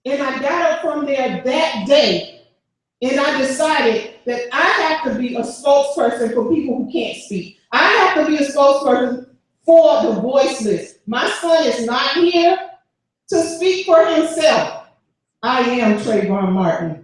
And I got up from there that day and I decided that I have to be a spokesperson for people who can't speak. I have to be a spokesperson for the voiceless. My son is not here to speak for himself. I am Trayvon Martin.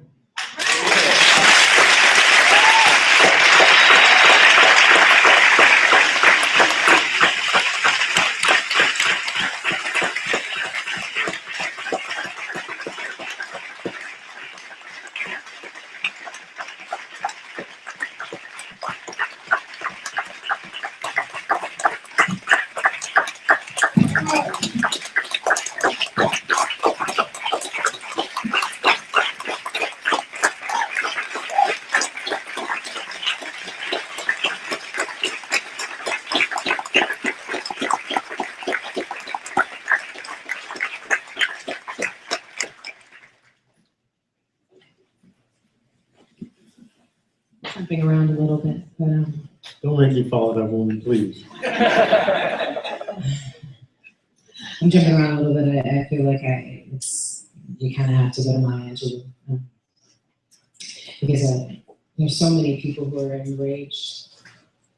Jumping around a little bit, but Don't make me follow that woman, please. I'm jumping around a little bit. I feel like you kind of have to go to Maya Angelou because there's so many people who are enraged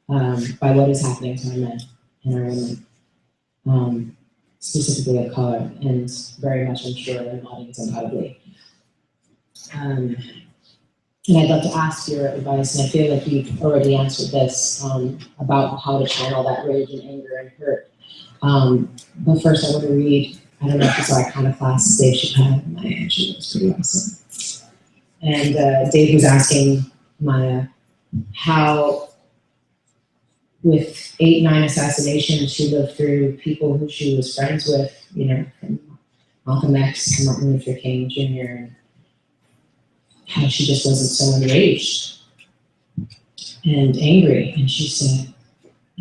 by what is happening to our men and our women, specifically of color, and very much, I'm sure, in the audience undoubtedly. And I'd love to ask your advice, and I feel like you've already answered this, about how to channel that rage and anger and hurt. But first I want to read, I don't know if you saw Iconoclast, Dave Chappelle, Maya Angelou, it's pretty awesome. And Dave was asking Maya how, with 8, 9 assassinations she lived through, people who she was friends with, you know, from Malcolm X to Martin Luther King Jr., and how she just wasn't so enraged and angry. And she said,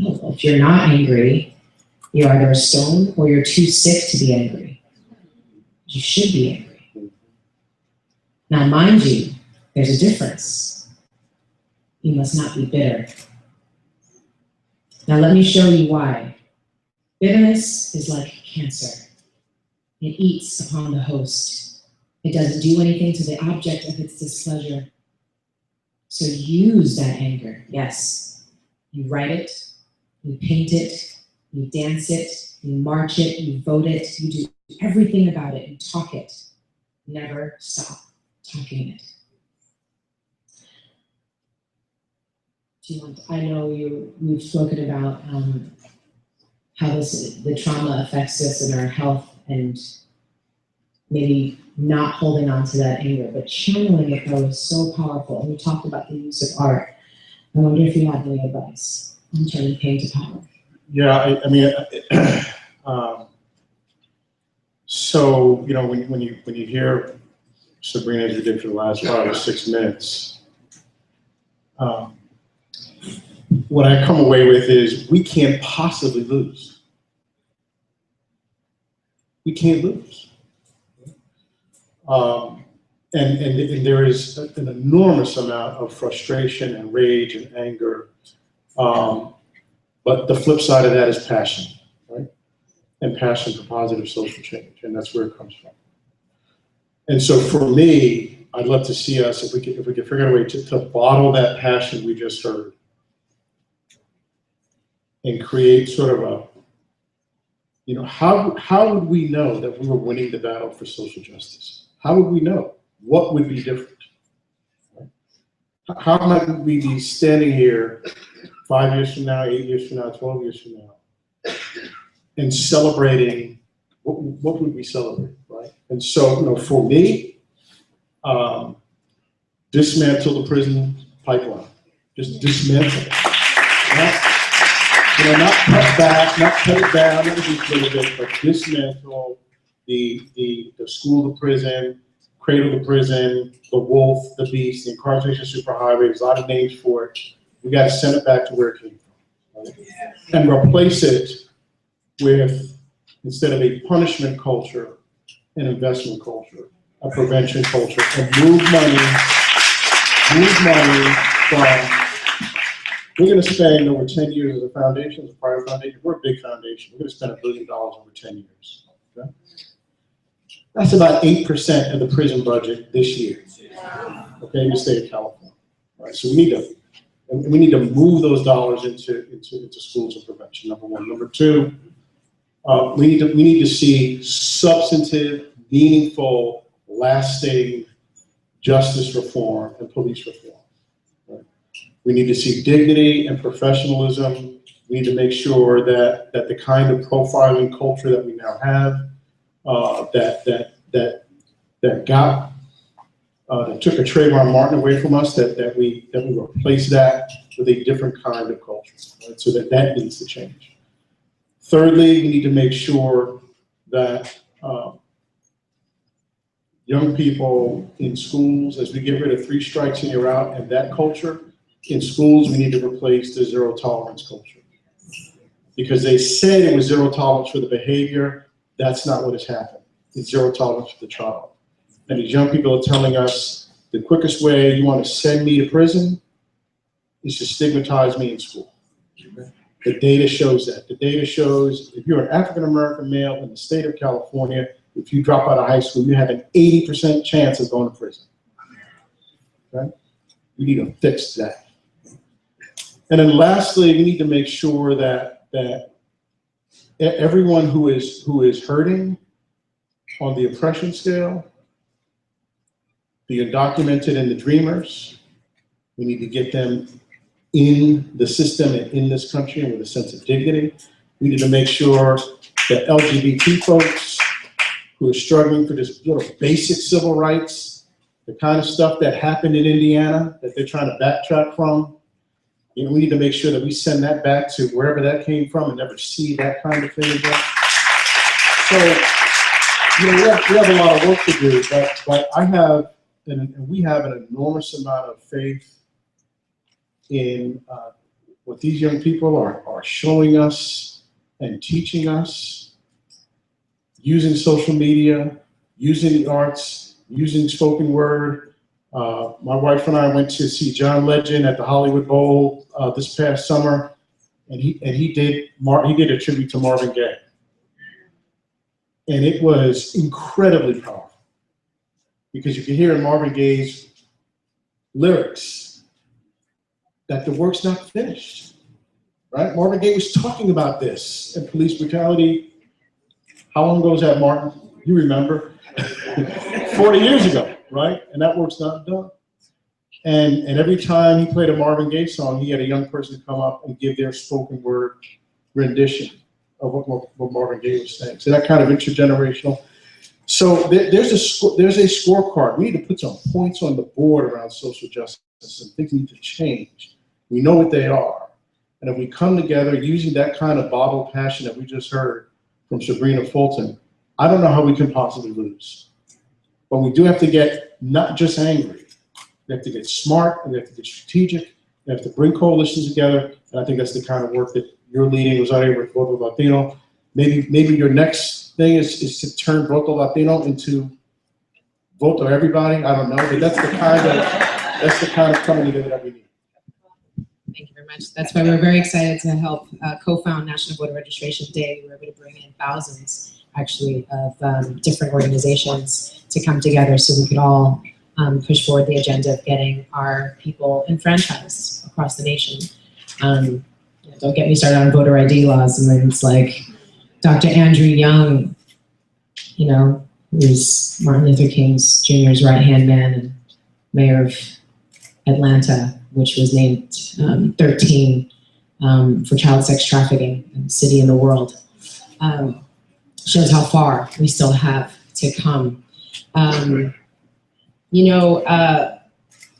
oh, well, if you're not angry, you're either a stone or you're too sick to be angry. You should be angry. Now, mind you, there's a difference. You must not be bitter. Now, let me show you why. Bitterness is like cancer. It eats upon the host. It doesn't do anything to the object of its displeasure. So use that anger. Yes, you write it, you paint it, you dance it, you march it, you vote it, you do everything about it, you talk it. Never stop talking it. Do you want to, I know we've spoken about how the trauma affects us in our health, and maybe not holding on to that anger, but channeling it though is so powerful. And we talked about the use of art. I wonder if you have any advice on turning pain to power. Yeah, I mean, so, you know, when you hear Sybrina, as we did for the last 5 or 6 minutes, what I come away with is we can't possibly lose. We can't lose. And there is an enormous amount of frustration and rage and anger. But the flip side of that is passion, right? And passion for positive social change, and that's where it comes from. And so for me, I'd love to see us, if we could figure out a way to bottle that passion we just heard and create sort of a, you know, how would we know that we were winning the battle for social justice? How would we know? What would be different? Right? How might we be standing here 5 years from now, 8 years from now, 12 years from now, and celebrating, what would we celebrate, right? And so, you know, for me, dismantle the prison pipeline. Just dismantle it. You know, not cut back, not cut it down, not just a little bit, but dismantle the school to prison, cradle to prison, the wolf, the beast, the incarceration superhighway. There's a lot of names for it. We got to send it back to where it came from, right? And replace it with, instead of a punishment culture, an investment culture, a prevention culture and move money from, we're gonna spend over 10 years as a foundation, as a private foundation, we're a big foundation, we're gonna spend $1 billion over 10 years. Okay? That's about 8% of the prison budget this year, okay, in the state of California. Right? So we need to move those dollars into schools of prevention, number one. Number two, we need to see substantive, meaningful, lasting justice reform and police reform. Right? We need to see dignity and professionalism. We need to make sure that the kind of profiling culture that we now have, that took a Trayvon Martin away from us, that we replace that with a different kind of culture. Right? So that needs to change. Thirdly, we need to make sure that young people in schools, as we get rid of 3 strikes and you're out, and that culture, in schools we need to replace the zero tolerance culture. Because they said it was zero tolerance for the behavior, that's not what has happened. It's zero tolerance for the child. And these young people are telling us the quickest way you want to send me to prison is to stigmatize me in school. The data shows that. The data shows if you're an African-American male in the state of California, if you drop out of high school, you have an 80% chance of going to prison. Okay? We need to fix that. And then lastly, we need to make sure that everyone who is hurting on the oppression scale, the undocumented and the dreamers, we need to get them in the system and in this country with a sense of dignity. We need to make sure that LGBT folks who are struggling for just basic civil rights, the kind of stuff that happened in Indiana that they're trying to backtrack from, we need to make sure that we send that back to wherever that came from and never see that kind of thing again. So, we have a lot of work to do, but I have, and we have an enormous amount of faith in what these young people are showing us and teaching us, using social media, using the arts, using spoken word. My wife and I went to see John Legend at the Hollywood Bowl this past summer, and he did a tribute to Marvin Gaye, and it was incredibly powerful because you can hear in Marvin Gaye's lyrics that the work's not finished. Right? Marvin Gaye was talking about this and police brutality. How long ago was that, Martin? You remember? 40 years ago, right? And that work's not done. And every time he played a Marvin Gaye song, he had a young person come up and give their spoken word rendition of what Marvin Gaye was saying. So that kind of intergenerational. So there's a scorecard. We need to put some points on the board around social justice, and things need to change. We know what they are. And if we come together using that kind of bottled passion that we just heard from Sybrina Fulton, I don't know how we can possibly lose. But we do have to get not just angry. We have to get smart, and we have to get strategic. We have to bring coalitions together, and I think that's the kind of work that you're leading, Rosario, with Voto Latino. Maybe your next thing is to turn Voto Latino into Voto Everybody. I don't know, but that's the kind of coming together that we need. Thank you very much. That's why we're very excited to help co-found National Voter Registration Day. We were able to bring in thousands, actually, of different organizations to come together so we could all push forward the agenda of getting our people enfranchised across the nation. Don't get me started on voter ID laws. And then it's like Dr. Andrew Young, who's Martin Luther King Jr.'s right-hand man and mayor of Atlanta, which was named 13 for child sex trafficking, city in the world, shows how far we still have to come. I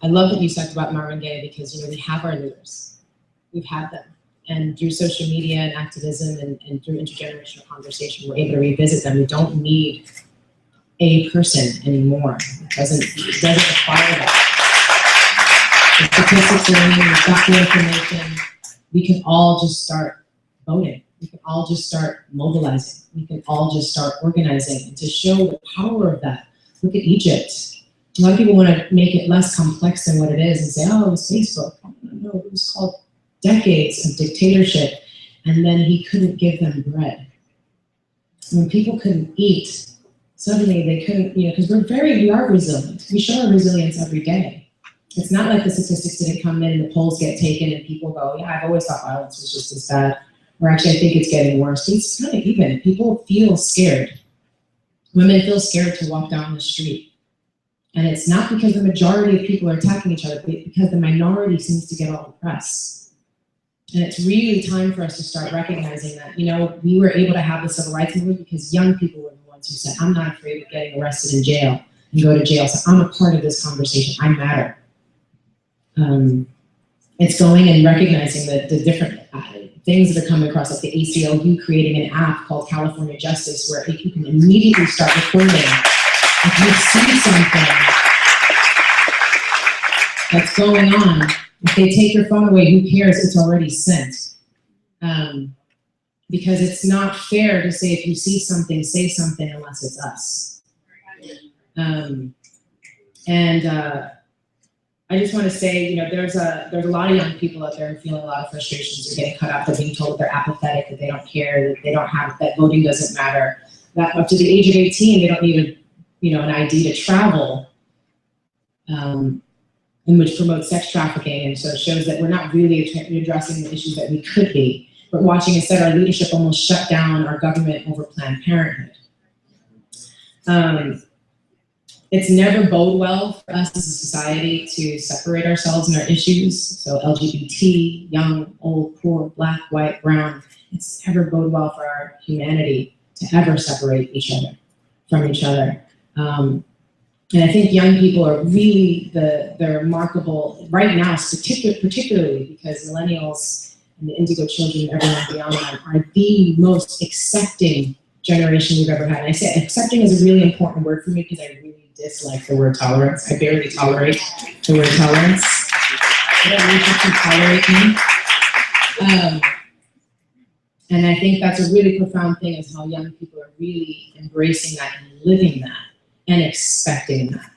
love that you talked about Marvin Gaye because, we have our leaders. We've had them. And through social media and activism and through intergenerational conversation, we're able to revisit them. We don't need a person anymore. It doesn't require that. The statistics are in, we've got the information. We can all just start voting. We can all just start mobilizing. We can all just start organizing and to show the power of that. Look at Egypt. A lot of people want to make it less complex than what it is and say, oh, it was Facebook. No, it was called decades of dictatorship. And then he couldn't give them bread. When people couldn't eat, suddenly they couldn't, because we are resilient. We show our resilience every day. It's not like the statistics didn't come in and the polls get taken and people go, yeah, I've always thought violence was just as bad. Or actually, I think it's getting worse. It's kind of even. People feel scared. Women feel scared to walk down the street. And it's not because the majority of people are attacking each other, but because the minority seems to get all the press. And it's really time for us to start recognizing that, we were able to have the civil rights movement because young people were the ones who said, I'm not afraid of getting arrested in jail and go to jail. So I'm a part of this conversation. I matter. It's going and recognizing the different things that are coming across, like the ACLU creating an app called California Justice, where you can immediately start recording. If you see something that's going on, if they take your phone away, who cares? It's already sent. Because it's not fair to say if you see something, say something unless it's us. I just want to say, there's a lot of young people out there feeling a lot of frustrations. They're getting cut off. They're being told that they're apathetic, that they don't care, that they don't have, that voting doesn't matter. That up to the age of 18, they don't need an ID to travel, and which promotes sex trafficking. And so it shows that we're not really addressing the issues that we could be. But watching instead our leadership almost shut down our government over Planned Parenthood. It's never bode well for us as a society to separate ourselves in our issues. So LGBT, young, old, poor, black, white, brown, it's never bode well for our humanity to ever separate each other from each other. And I think young people are really they're remarkable right now, particularly because millennials and the indigo children and everyone beyond them are the most accepting generation we've ever had. And I say accepting is a really important word for me because I really dislike the word tolerance. I barely tolerate the word tolerance. I don't need you to tolerate me. And I think that's a really profound thing is how young people are really embracing that and living that and expecting that.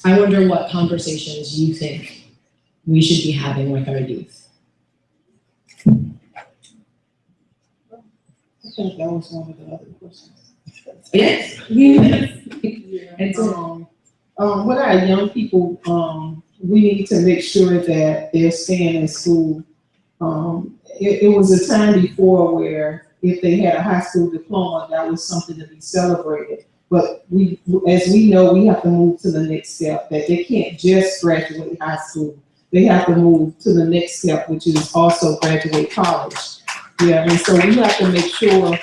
I wonder what conversations you think we should be having with our youth. I think that was one of the other questions. Yes. With our young people, we need to make sure that they're staying in school. It was a time before where if they had a high school diploma, that was something to be celebrated. But as we know, we have to move to the next step, that they can't just graduate high school. They have to move to the next step, which is also graduate college. Yeah, and so we have to make sure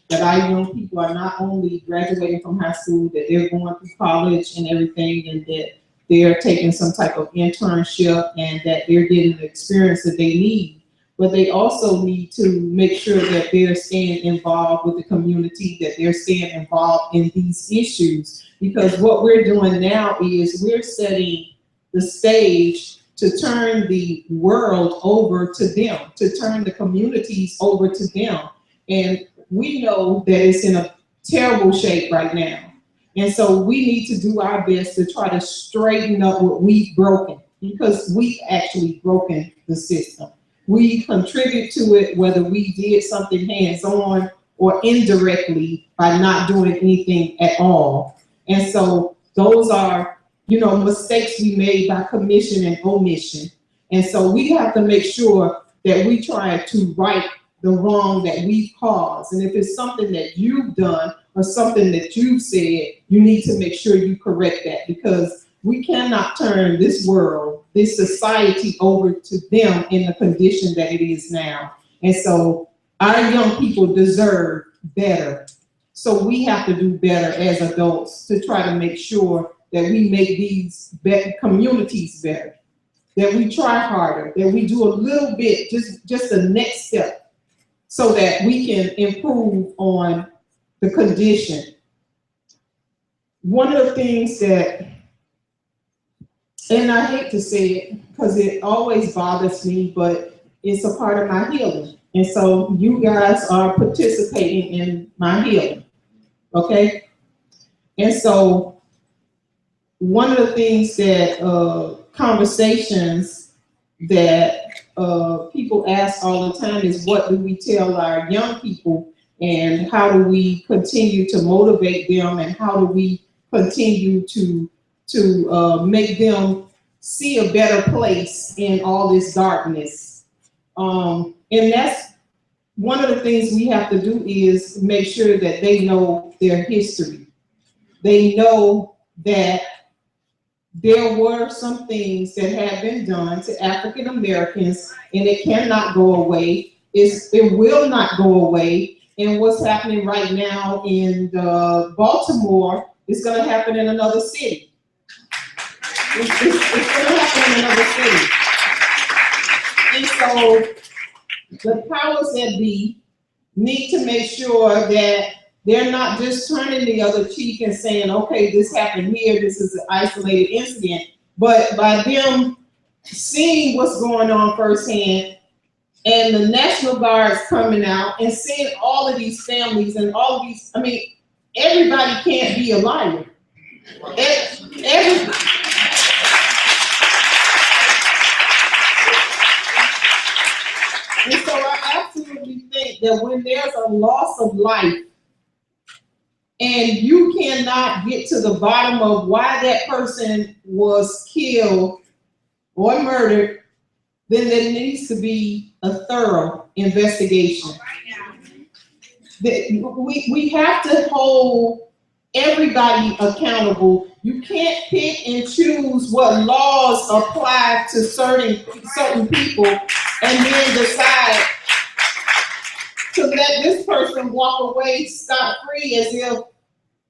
that our young people are not only graduating from high school, that they're going through college and everything, and that they're taking some type of internship and that they're getting the experience that they need. But they also need to make sure that they're staying involved with the community, that they're staying involved in these issues. Because what we're doing now is we're setting the stage to turn the world over to them, to turn the communities over to them. And we know that it's in a terrible shape right now. And so we need to do our best to try to straighten up what we've broken, because we've actually broken the system. We contribute to it, whether we did something hands-on or indirectly by not doing anything at all. And so those are, mistakes we made by commission and omission. And so we have to make sure that we try to right the wrong that we caused. And if it's something that you've done or something that you've said, you need to make sure you correct that, because we cannot turn this world, this society over to them in the condition that it is now. And so our young people deserve better. So we have to do better as adults to try to make sure that we make these communities better, that we try harder, that we do a little bit, just the next step, so that we can improve on the condition. One of the things that, and I hate to say it because it always bothers me, but it's a part of my healing. And so you guys are participating in my healing, okay? And so one of the things that conversations that people ask all the time is, what do we tell our young people, and how do we continue to motivate them, and how do we continue to make them see a better place in all this darkness. And that's one of the things we have to do, is make sure that they know their history. They know that there were some things that have been done to African Americans, and it cannot go away. It will not go away. And what's happening right now in Baltimore is going to happen in another city. It's going to happen in another city. And so the powers that be need to make sure that they're not just turning the other cheek and saying, okay, this happened here, this is an isolated incident, but by them seeing what's going on firsthand, and the National Guard's coming out and seeing all of these families and all of these, I mean, everybody can't be a liar. And so I absolutely think that when there's a loss of life, and you cannot get to the bottom of why that person was killed or murdered, then there needs to be a thorough investigation. We have to hold everybody accountable. You can't pick and choose what laws apply to certain people and then decide to let this person walk away scot-free as if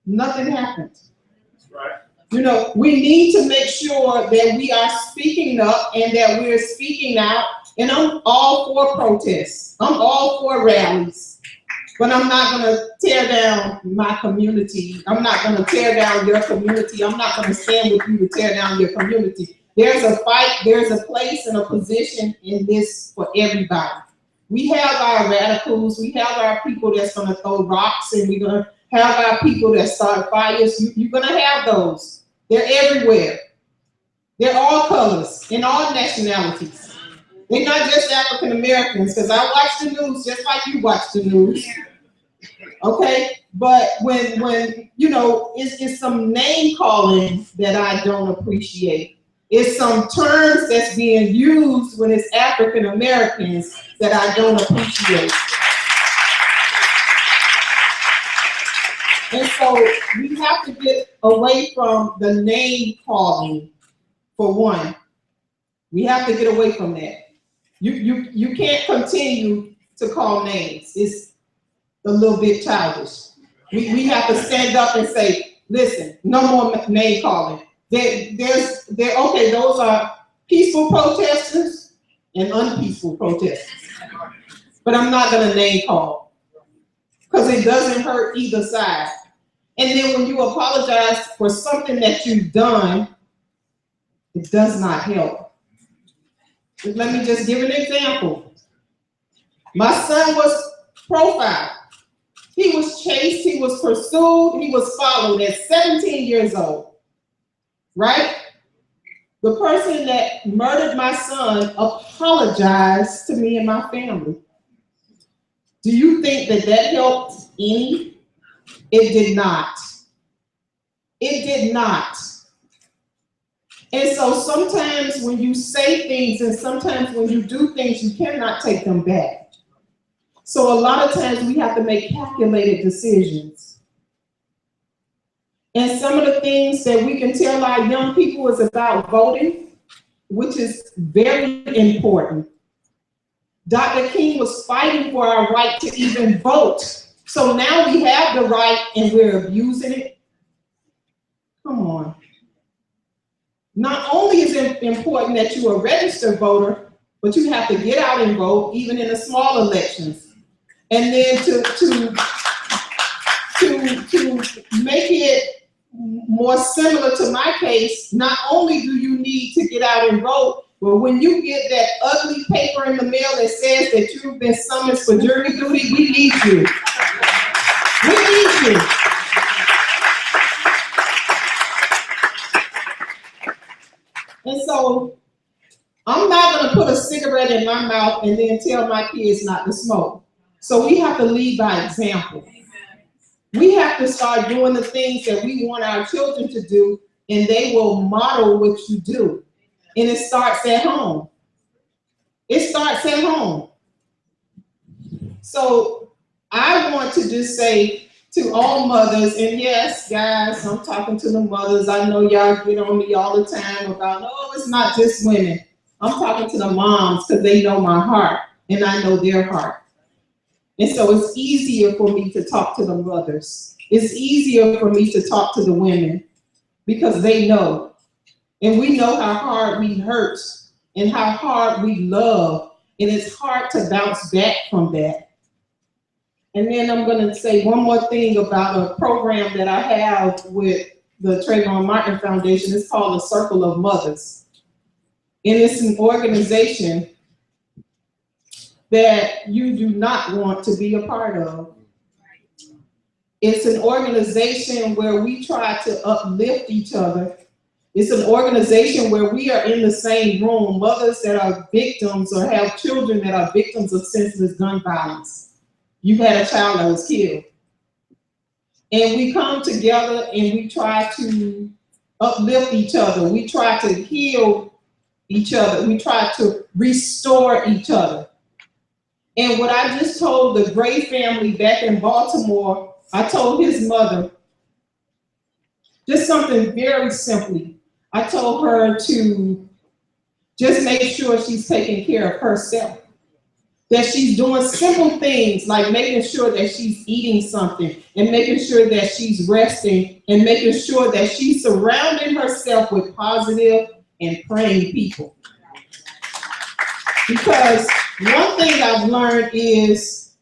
nothing happened. Right. You know, we need to make sure that we are speaking up and that we're speaking out. And I'm all for protests. I'm all for rallies. But I'm not going to tear down my community. I'm not going to tear down your community. I'm not going to stand with you to tear down your community. There's a fight, there's a place and a position in this for everybody. We have our radicals, we have our people that's going to throw rocks, and we're going to have our people that start fires. You're going to have those. They're everywhere. They're all colors and all nationalities. They're not just African Americans, because I watch the news just like you watch the news. Okay? But when you know, it's some name calling that I don't appreciate. It's some terms that's being used when it's African Americans that I don't appreciate. And so we have to get away from the name calling, for one. We have to get away from that. You can't continue to call names. It's a little bit childish. We have to stand up and say, listen, no more name calling. Okay, those are peaceful protesters and unpeaceful protesters. But I'm not gonna name call, because it doesn't hurt either side. And then when you apologize for something that you've done, it does not help. Let me just give an example. My son was profiled. He was chased, he was pursued, he was followed at 17 years old, right? The person that murdered my son apologized to me and my family. Do you think that that helped any? It did not. It did not. And so sometimes when you say things and sometimes when you do things, you cannot take them back. So a lot of times we have to make calculated decisions. And some of the things that we can tell our young people is about voting, which is very important. Dr. King was fighting for our right to even vote. So now we have the right and we're abusing it. Come on. Not only is it important that you're a registered voter, but you have to get out and vote, even in the small elections. And then to make it more similar to my case, not only do you need to get out and vote, but when you get that ugly paper in the mail that says that you've been summoned for jury duty, we need you. We need you. cigarette in my mouth and then tell my kids not to smoke. So we have to lead by example. We have to start doing the things that we want our children to do, and they will model what you do. And it starts at home. It starts at home. So I want to just say to all mothers, and yes, guys, I'm talking to the mothers. I know y'all get on me all the time about, oh, it's not just women. I'm talking to the moms because they know my heart and I know their heart. And so it's easier for me to talk to the mothers. It's easier for me to talk to the women because they know. And we know how hard we hurt and how hard we love. And it's hard to bounce back from that. And then I'm going to say one more thing about a program that I have with the Trayvon Martin Foundation. It's called the Circle of Mothers. And it's an organization that you do not want to be a part of. It's an organization where we try to uplift each other. It's an organization where we are in the same room, mothers that are victims or have children that are victims of senseless gun violence. You've had a child that was killed. And we come together and we try to uplift each other. We try to heal each other. We try to restore each other. And what I just told the Gray family back in Baltimore, I told his mother just something very simply. I told her to just make sure she's taking care of herself. That she's doing simple things like making sure that she's eating something and making sure that she's resting and making sure that she's surrounding herself with positive and praying people. Because one thing I've learned is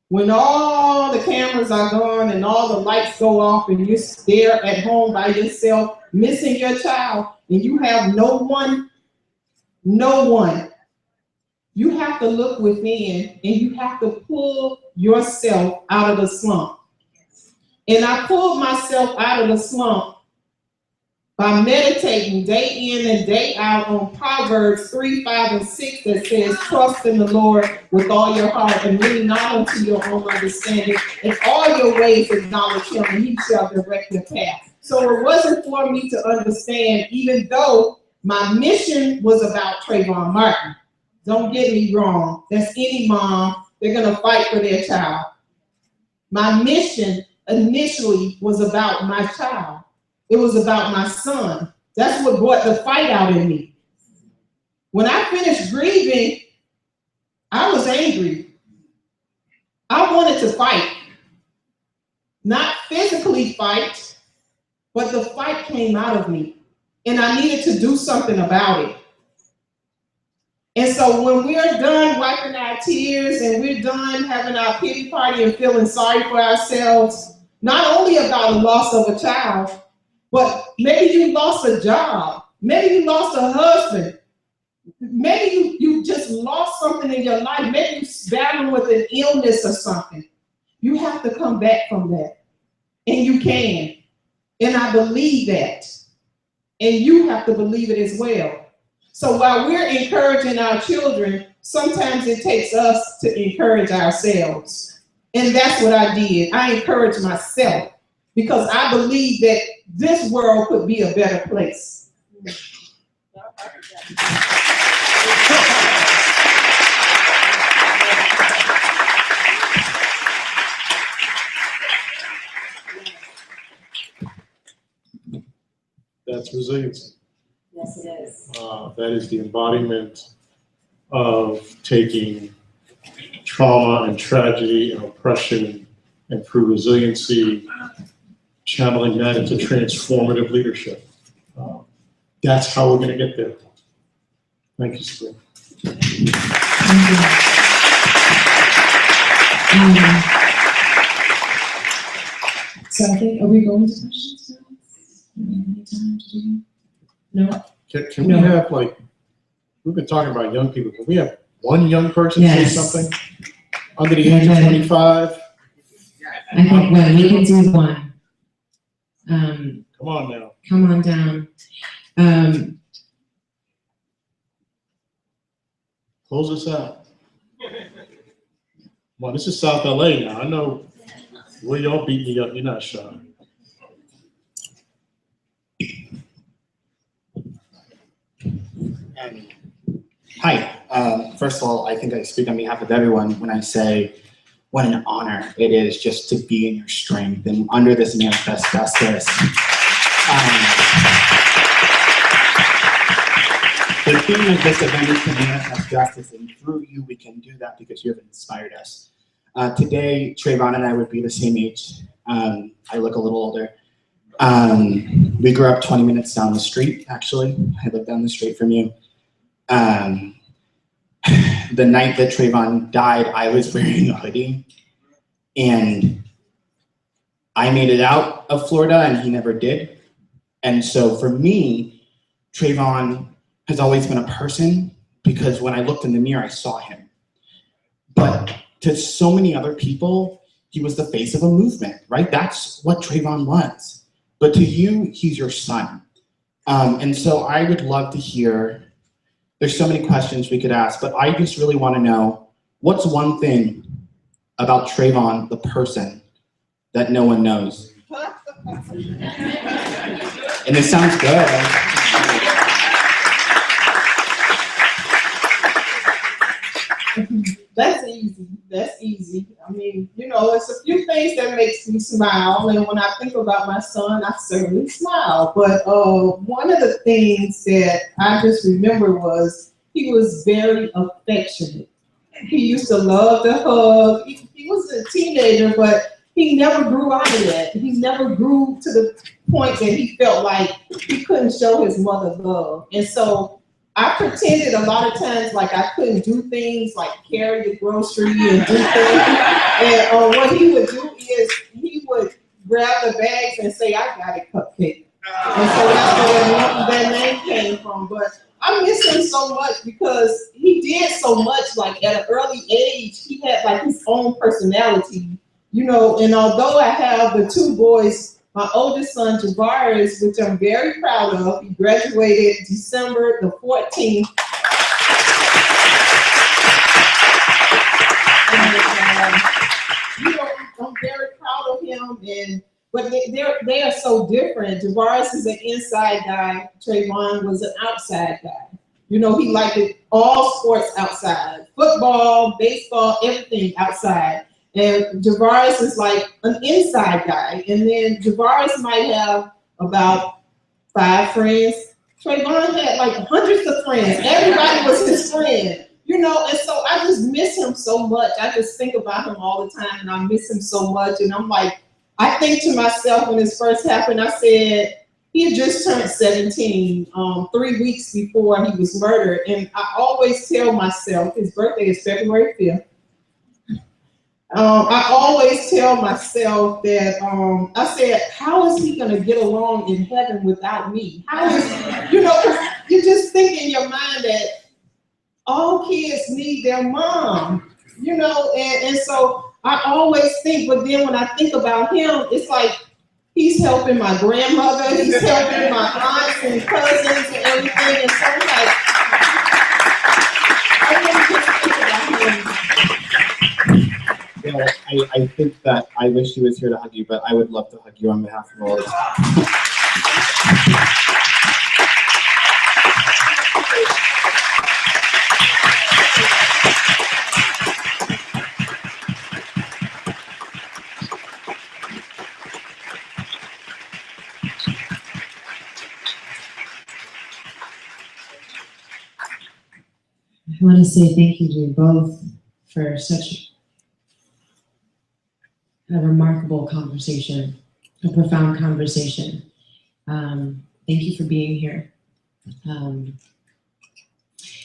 when all the cameras are gone and all the lights go off and you're there at home by yourself, missing your child, and you have no one, you have to look within and you have to pull yourself out of the slump. And I pulled myself out of the slump by meditating day in and day out on Proverbs 3, 5, and 6 that says, trust in the Lord with all your heart and lean not unto your own understanding. In all your ways acknowledge him and he shall direct your path. So it wasn't for me to understand, even though my mission was about Trayvon Martin. Don't get me wrong, that's any mom, they're gonna fight for their child. My mission initially was about my child. It was about my son. That's what brought the fight out in me. When I finished grieving, I was angry. I wanted to fight. Not physically fight, but the fight came out of me. And I needed to do something about it. And so when we're done wiping our tears and we're done having our pity party and feeling sorry for ourselves, not only about the loss of a child, but maybe you lost a job, maybe you lost a husband, maybe you just lost something in your life, maybe you're battling with an illness or something. You have to come back from that, and you can. And I believe that, and you have to believe it as well. So while we're encouraging our children, sometimes it takes us to encourage ourselves. And that's what I did. I encouraged myself because I believe that this world could be a better place. That's resiliency. Yes, it is. That is the embodiment of taking trauma and tragedy and oppression and through resiliency, channeling that into transformative leadership. That's how we're going to get there. Thank you, Sybrina. So I think, are we going to questions now? Any time to do? No? Can we have, like, we've been talking about young people. Can we have one young person say something under the age of 25? I think when we can do one. Come on now. Come on down. Close us out. Well, this is South LA now. I know where y'all beat me up. You're not shy. Hi. First of all, I think I speak on behalf of everyone when I say what an honor it is just to be in your strength and under this manifest justice. The theme of this event is to manifest justice, and through you we can do that because you have inspired us. Today, Trayvon and I would be the same age. I look a little older. We grew up 20 minutes down the street, actually. I live down the street from you. The night that Trayvon died, I was wearing a hoodie, and I made it out of Florida, and he never did. And so for me, Trayvon has always been a person, because when I looked in the mirror, I saw him. But to so many other people, he was the face of a movement, right? That's what Trayvon was. But to you, he's your son. And so I would love to hear, there's so many questions we could ask, but I just really want to know, what's one thing about Trayvon, the person, that no one knows? And it sounds good. That's easy. That's easy. I mean, you know, it's a few things that makes me smile, and when I think about my son, I certainly smile. But one of the things that I just remember was he was very affectionate. He used to love to hug. He was a teenager, but he never grew out of that. He never grew to the point that he felt like he couldn't show his mother love. And so I pretended a lot of times like I couldn't do things like carry the grocery and do things. And what he would do is he would grab the bags and say, "I got a cupcake." And so that's where that name came from. But I miss him so much because he did so much. Like at an early age, he had like his own personality, you know. And although I have the two boys, my oldest son, Javaris, which I'm very proud of, he graduated December the 14th. And, you know, I'm very proud of him, but they are so different. Javaris is an inside guy. Trayvon was an outside guy. You know, he liked it, all sports outside. Football, baseball, everything outside. And Javaris is like an inside guy. And then Javaris might have about 5 friends. Trayvon had like hundreds of friends. Everybody was his friend, you know, and so I just miss him so much. I just think about him all the time, and I miss him so much. And I'm like, I think to myself when this first happened, I said, he had just turned 17 3 weeks before he was murdered. And I always tell myself, his birthday is February 5th. I always tell myself that, I said, how is he gonna get along in heaven without me? How is, you know, 'cause you just think in your mind that all kids need their mom, you know, and so I always think, but then when I think about him, it's like, he's helping my grandmother, he's helping my aunts and cousins and everything, and so I'm like, I really just think about him. Well, I think that I wish he was here to hug you, but I would love to hug you on behalf of all of us. I want to say thank you to you both for such a remarkable conversation, a profound conversation. Thank you for being here.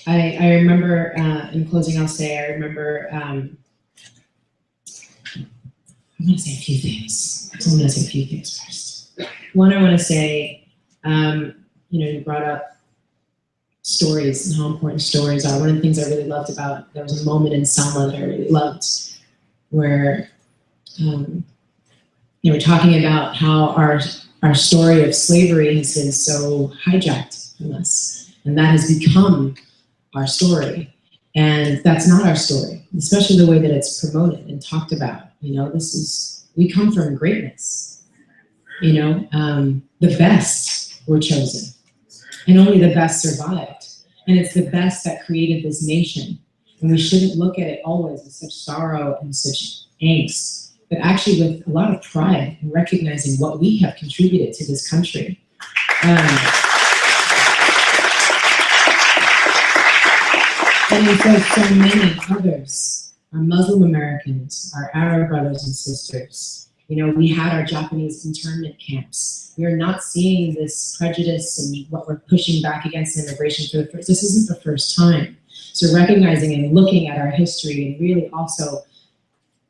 I remember, in closing, I'll say, I remember, I'm going to say a few things. So I'm going to say a few things first. One, I want to say, you know, you brought up stories and how important stories are. One of the things I really loved about, there was a moment in Selma that I really loved where you were talking about how our story of slavery has been so hijacked from us, and that has become our story. And that's not our story, especially the way that it's promoted and talked about. We come from greatness. The best were chosen, and only the best survived. And it's the best that created this nation. And we shouldn't look at it always with such sorrow and such angst, but actually with a lot of pride and recognizing what we have contributed to this country. And so many others, our Muslim Americans, our Arab brothers and sisters. We had our Japanese internment camps. We are not seeing this prejudice and what we're pushing back against immigration for the first. This isn't the first time. So recognizing and looking at our history and really also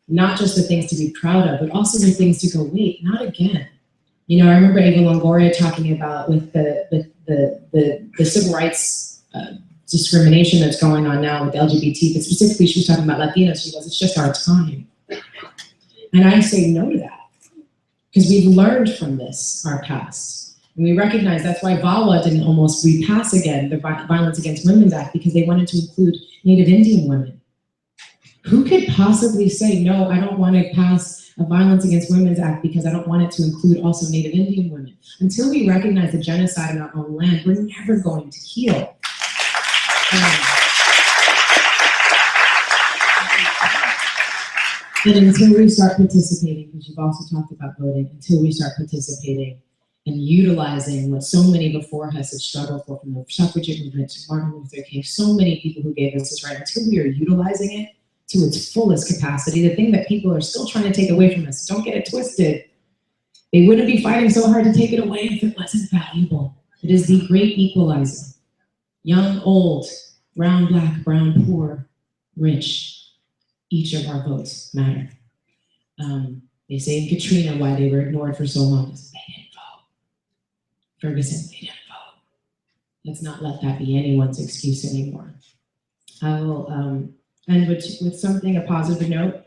not just the things to be proud of, but also the things to go, wait, not again. I remember Eva Longoria talking about with the civil rights discrimination that's going on now with LGBT, but specifically she was talking about Latinos. She goes, it's just our time. And I say no to that, because we've learned from this, our past. And we recognize that's why VAWA didn't almost repass again the Violence Against Women's Act, because they wanted to include Native Indian women. Who could possibly say, no, I don't want to pass a Violence Against Women's Act because I don't want it to include also Native Indian women? Until we recognize the genocide in our own land, we're never going to heal. And until we start participating, because you've also talked about voting, until we start participating and utilizing what so many before us have struggled for, from the suffragette movement to Martin Luther King, so many people who gave us this right, until we are utilizing it to its fullest capacity, the thing that people are still trying to take away from us, don't get it twisted. They wouldn't be fighting so hard to take it away if it wasn't valuable. It is the great equalizer. Young, old, brown, black, brown, poor, rich. Each of our votes matter. They say in Katrina why they were ignored for so long is they didn't vote. Ferguson, they didn't vote. Let's not let that be anyone's excuse anymore. I will end with something, a positive note.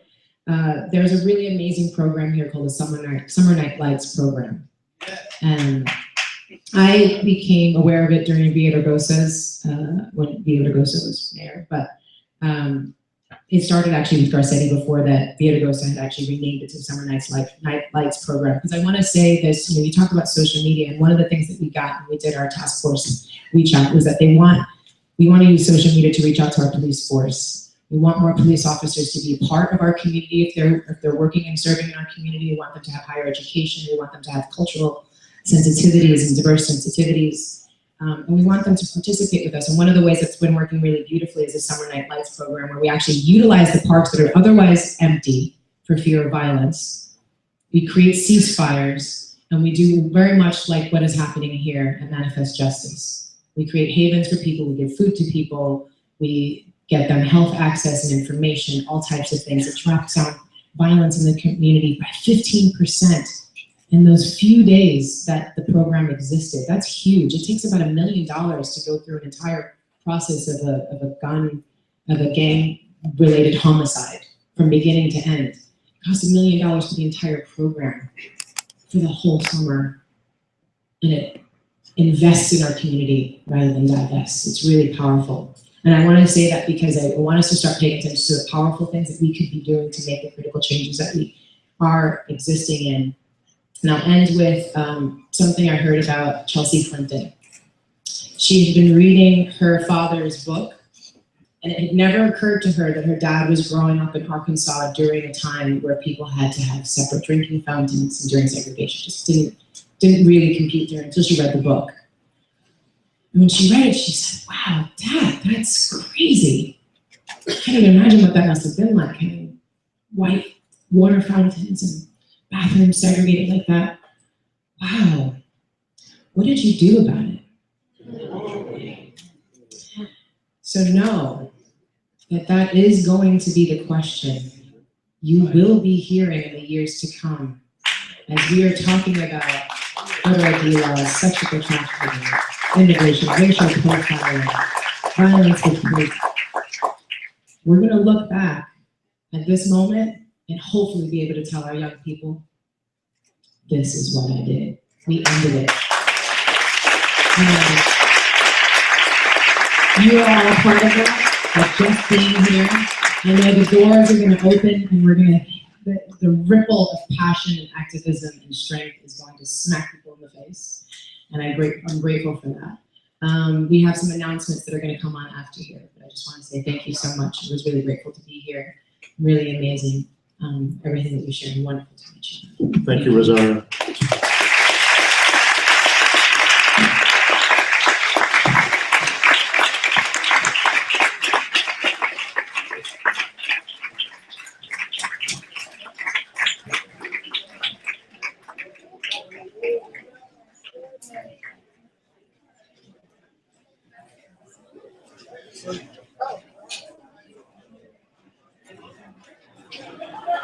There's a really amazing program here called the Summer Night Lights program. And I became aware of it during Villaraigosa's, when Villaraigosa was mayor, but it started actually with Garcetti before that. Villaraigosa had actually renamed it to Summer Night Lights program. Because I want to say this, you talk about social media, and one of the things that we got when we did our task force reach out was that we want to use social media to reach out to our police force. We want more police officers to be a part of our community if they're working and serving in our community. We want them to have higher education. We want them to have cultural sensitivities and diverse sensitivities. And we want them to participate with us. And one of the ways that's been working really beautifully is the Summer Night Lights program, where we actually utilize the parks that are otherwise empty for fear of violence. We create ceasefires, and we do very much like what is happening here at Manifest Justice. We create havens for people, we give food to people, we get them health access and information, all types of things. It tracks down violence in the community by 15%. In those few days that the program existed. That's huge. It takes about $1 million to go through an entire process of a gang-related homicide from beginning to end. It costs $1 million for the entire program for the whole summer, and it invests in our community rather than divests. It's really powerful. And I want to say that because I want us to start paying attention to the powerful things that we could be doing to make the critical changes that we are existing in. And I'll end with something I heard about Chelsea Clinton. She had been reading her father's book, and it had never occurred to her that her dad was growing up in Arkansas during a time where people had to have separate drinking fountains and during segregation. Just didn't really compute there until she read the book. And when she read it, she said, wow, Dad, that's crazy. I can't even imagine what that must have been like, having white water fountains and bathrooms segregated like that. Wow. What did you do about it? So know that is going to be the question you will be hearing in the years to come as we are talking about voter ID laws, sexual trafficking, immigration, racial profiling, violence with police. We're going to look back at this moment and hopefully be able to tell our young people, this is what I did. We ended it. You are all a part of that. But just being here, I know the doors are going to open and we're going to, the ripple of passion and activism and strength is going to smack people in the face. And I'm grateful for that. We have some announcements that are going to come on after here, but I just want to say thank you so much. I was really grateful to be here. Really amazing, everything that you shared. Wonderful to meet you. Thank you, Rosario.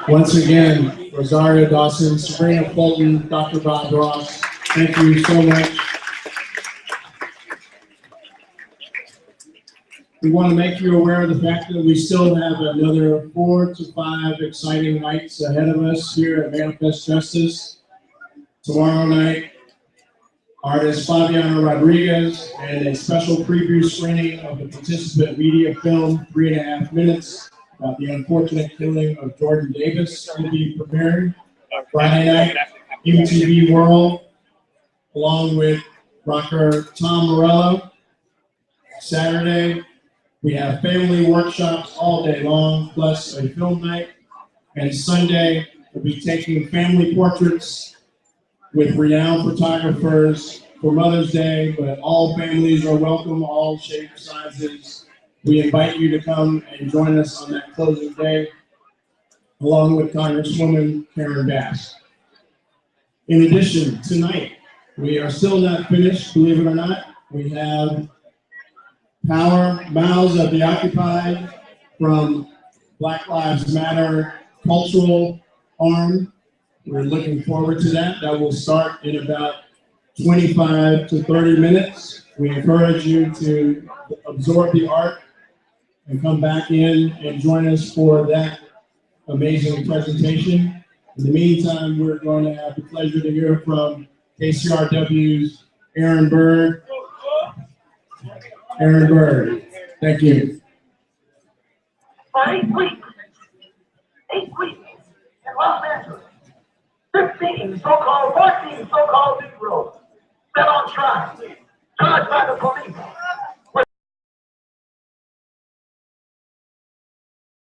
Once again, Rosario Dawson, Sybrina Fulton, Dr. Bob Ross, thank you so much. We want to make you aware of the fact that we still have another 4 to 5 exciting nights ahead of us here at Manifest Justice. Tomorrow night, artist Fabiana Rodriguez and a special preview screening of the participant media film, 3.5 minutes, about the unfortunate killing of Jordan Davis will be premiering. Friday night, UTV World, along with rocker Tom Morello. Saturday, we have family workshops all day long, plus a film night. And Sunday, we'll be taking family portraits with renowned photographers for Mother's Day, but all families are welcome, all shapes, sizes. We invite you to come and join us on that closing day, along with Congresswoman Karen Bass. In addition, tonight, we are still not finished, believe it or not. We have Power Mouths of the Occupied from Black Lives Matter cultural arm. We're looking forward to that. That will start in about 25 to 30 minutes. We encourage you to absorb the art and come back in and join us for that amazing presentation. In the meantime, we're going to have the pleasure to hear from KCRW's Aaron Bird. Aaron Bird, thank you. For 8 weeks in Los Angeles, 14 so-called Negroes been on trial, charged by the police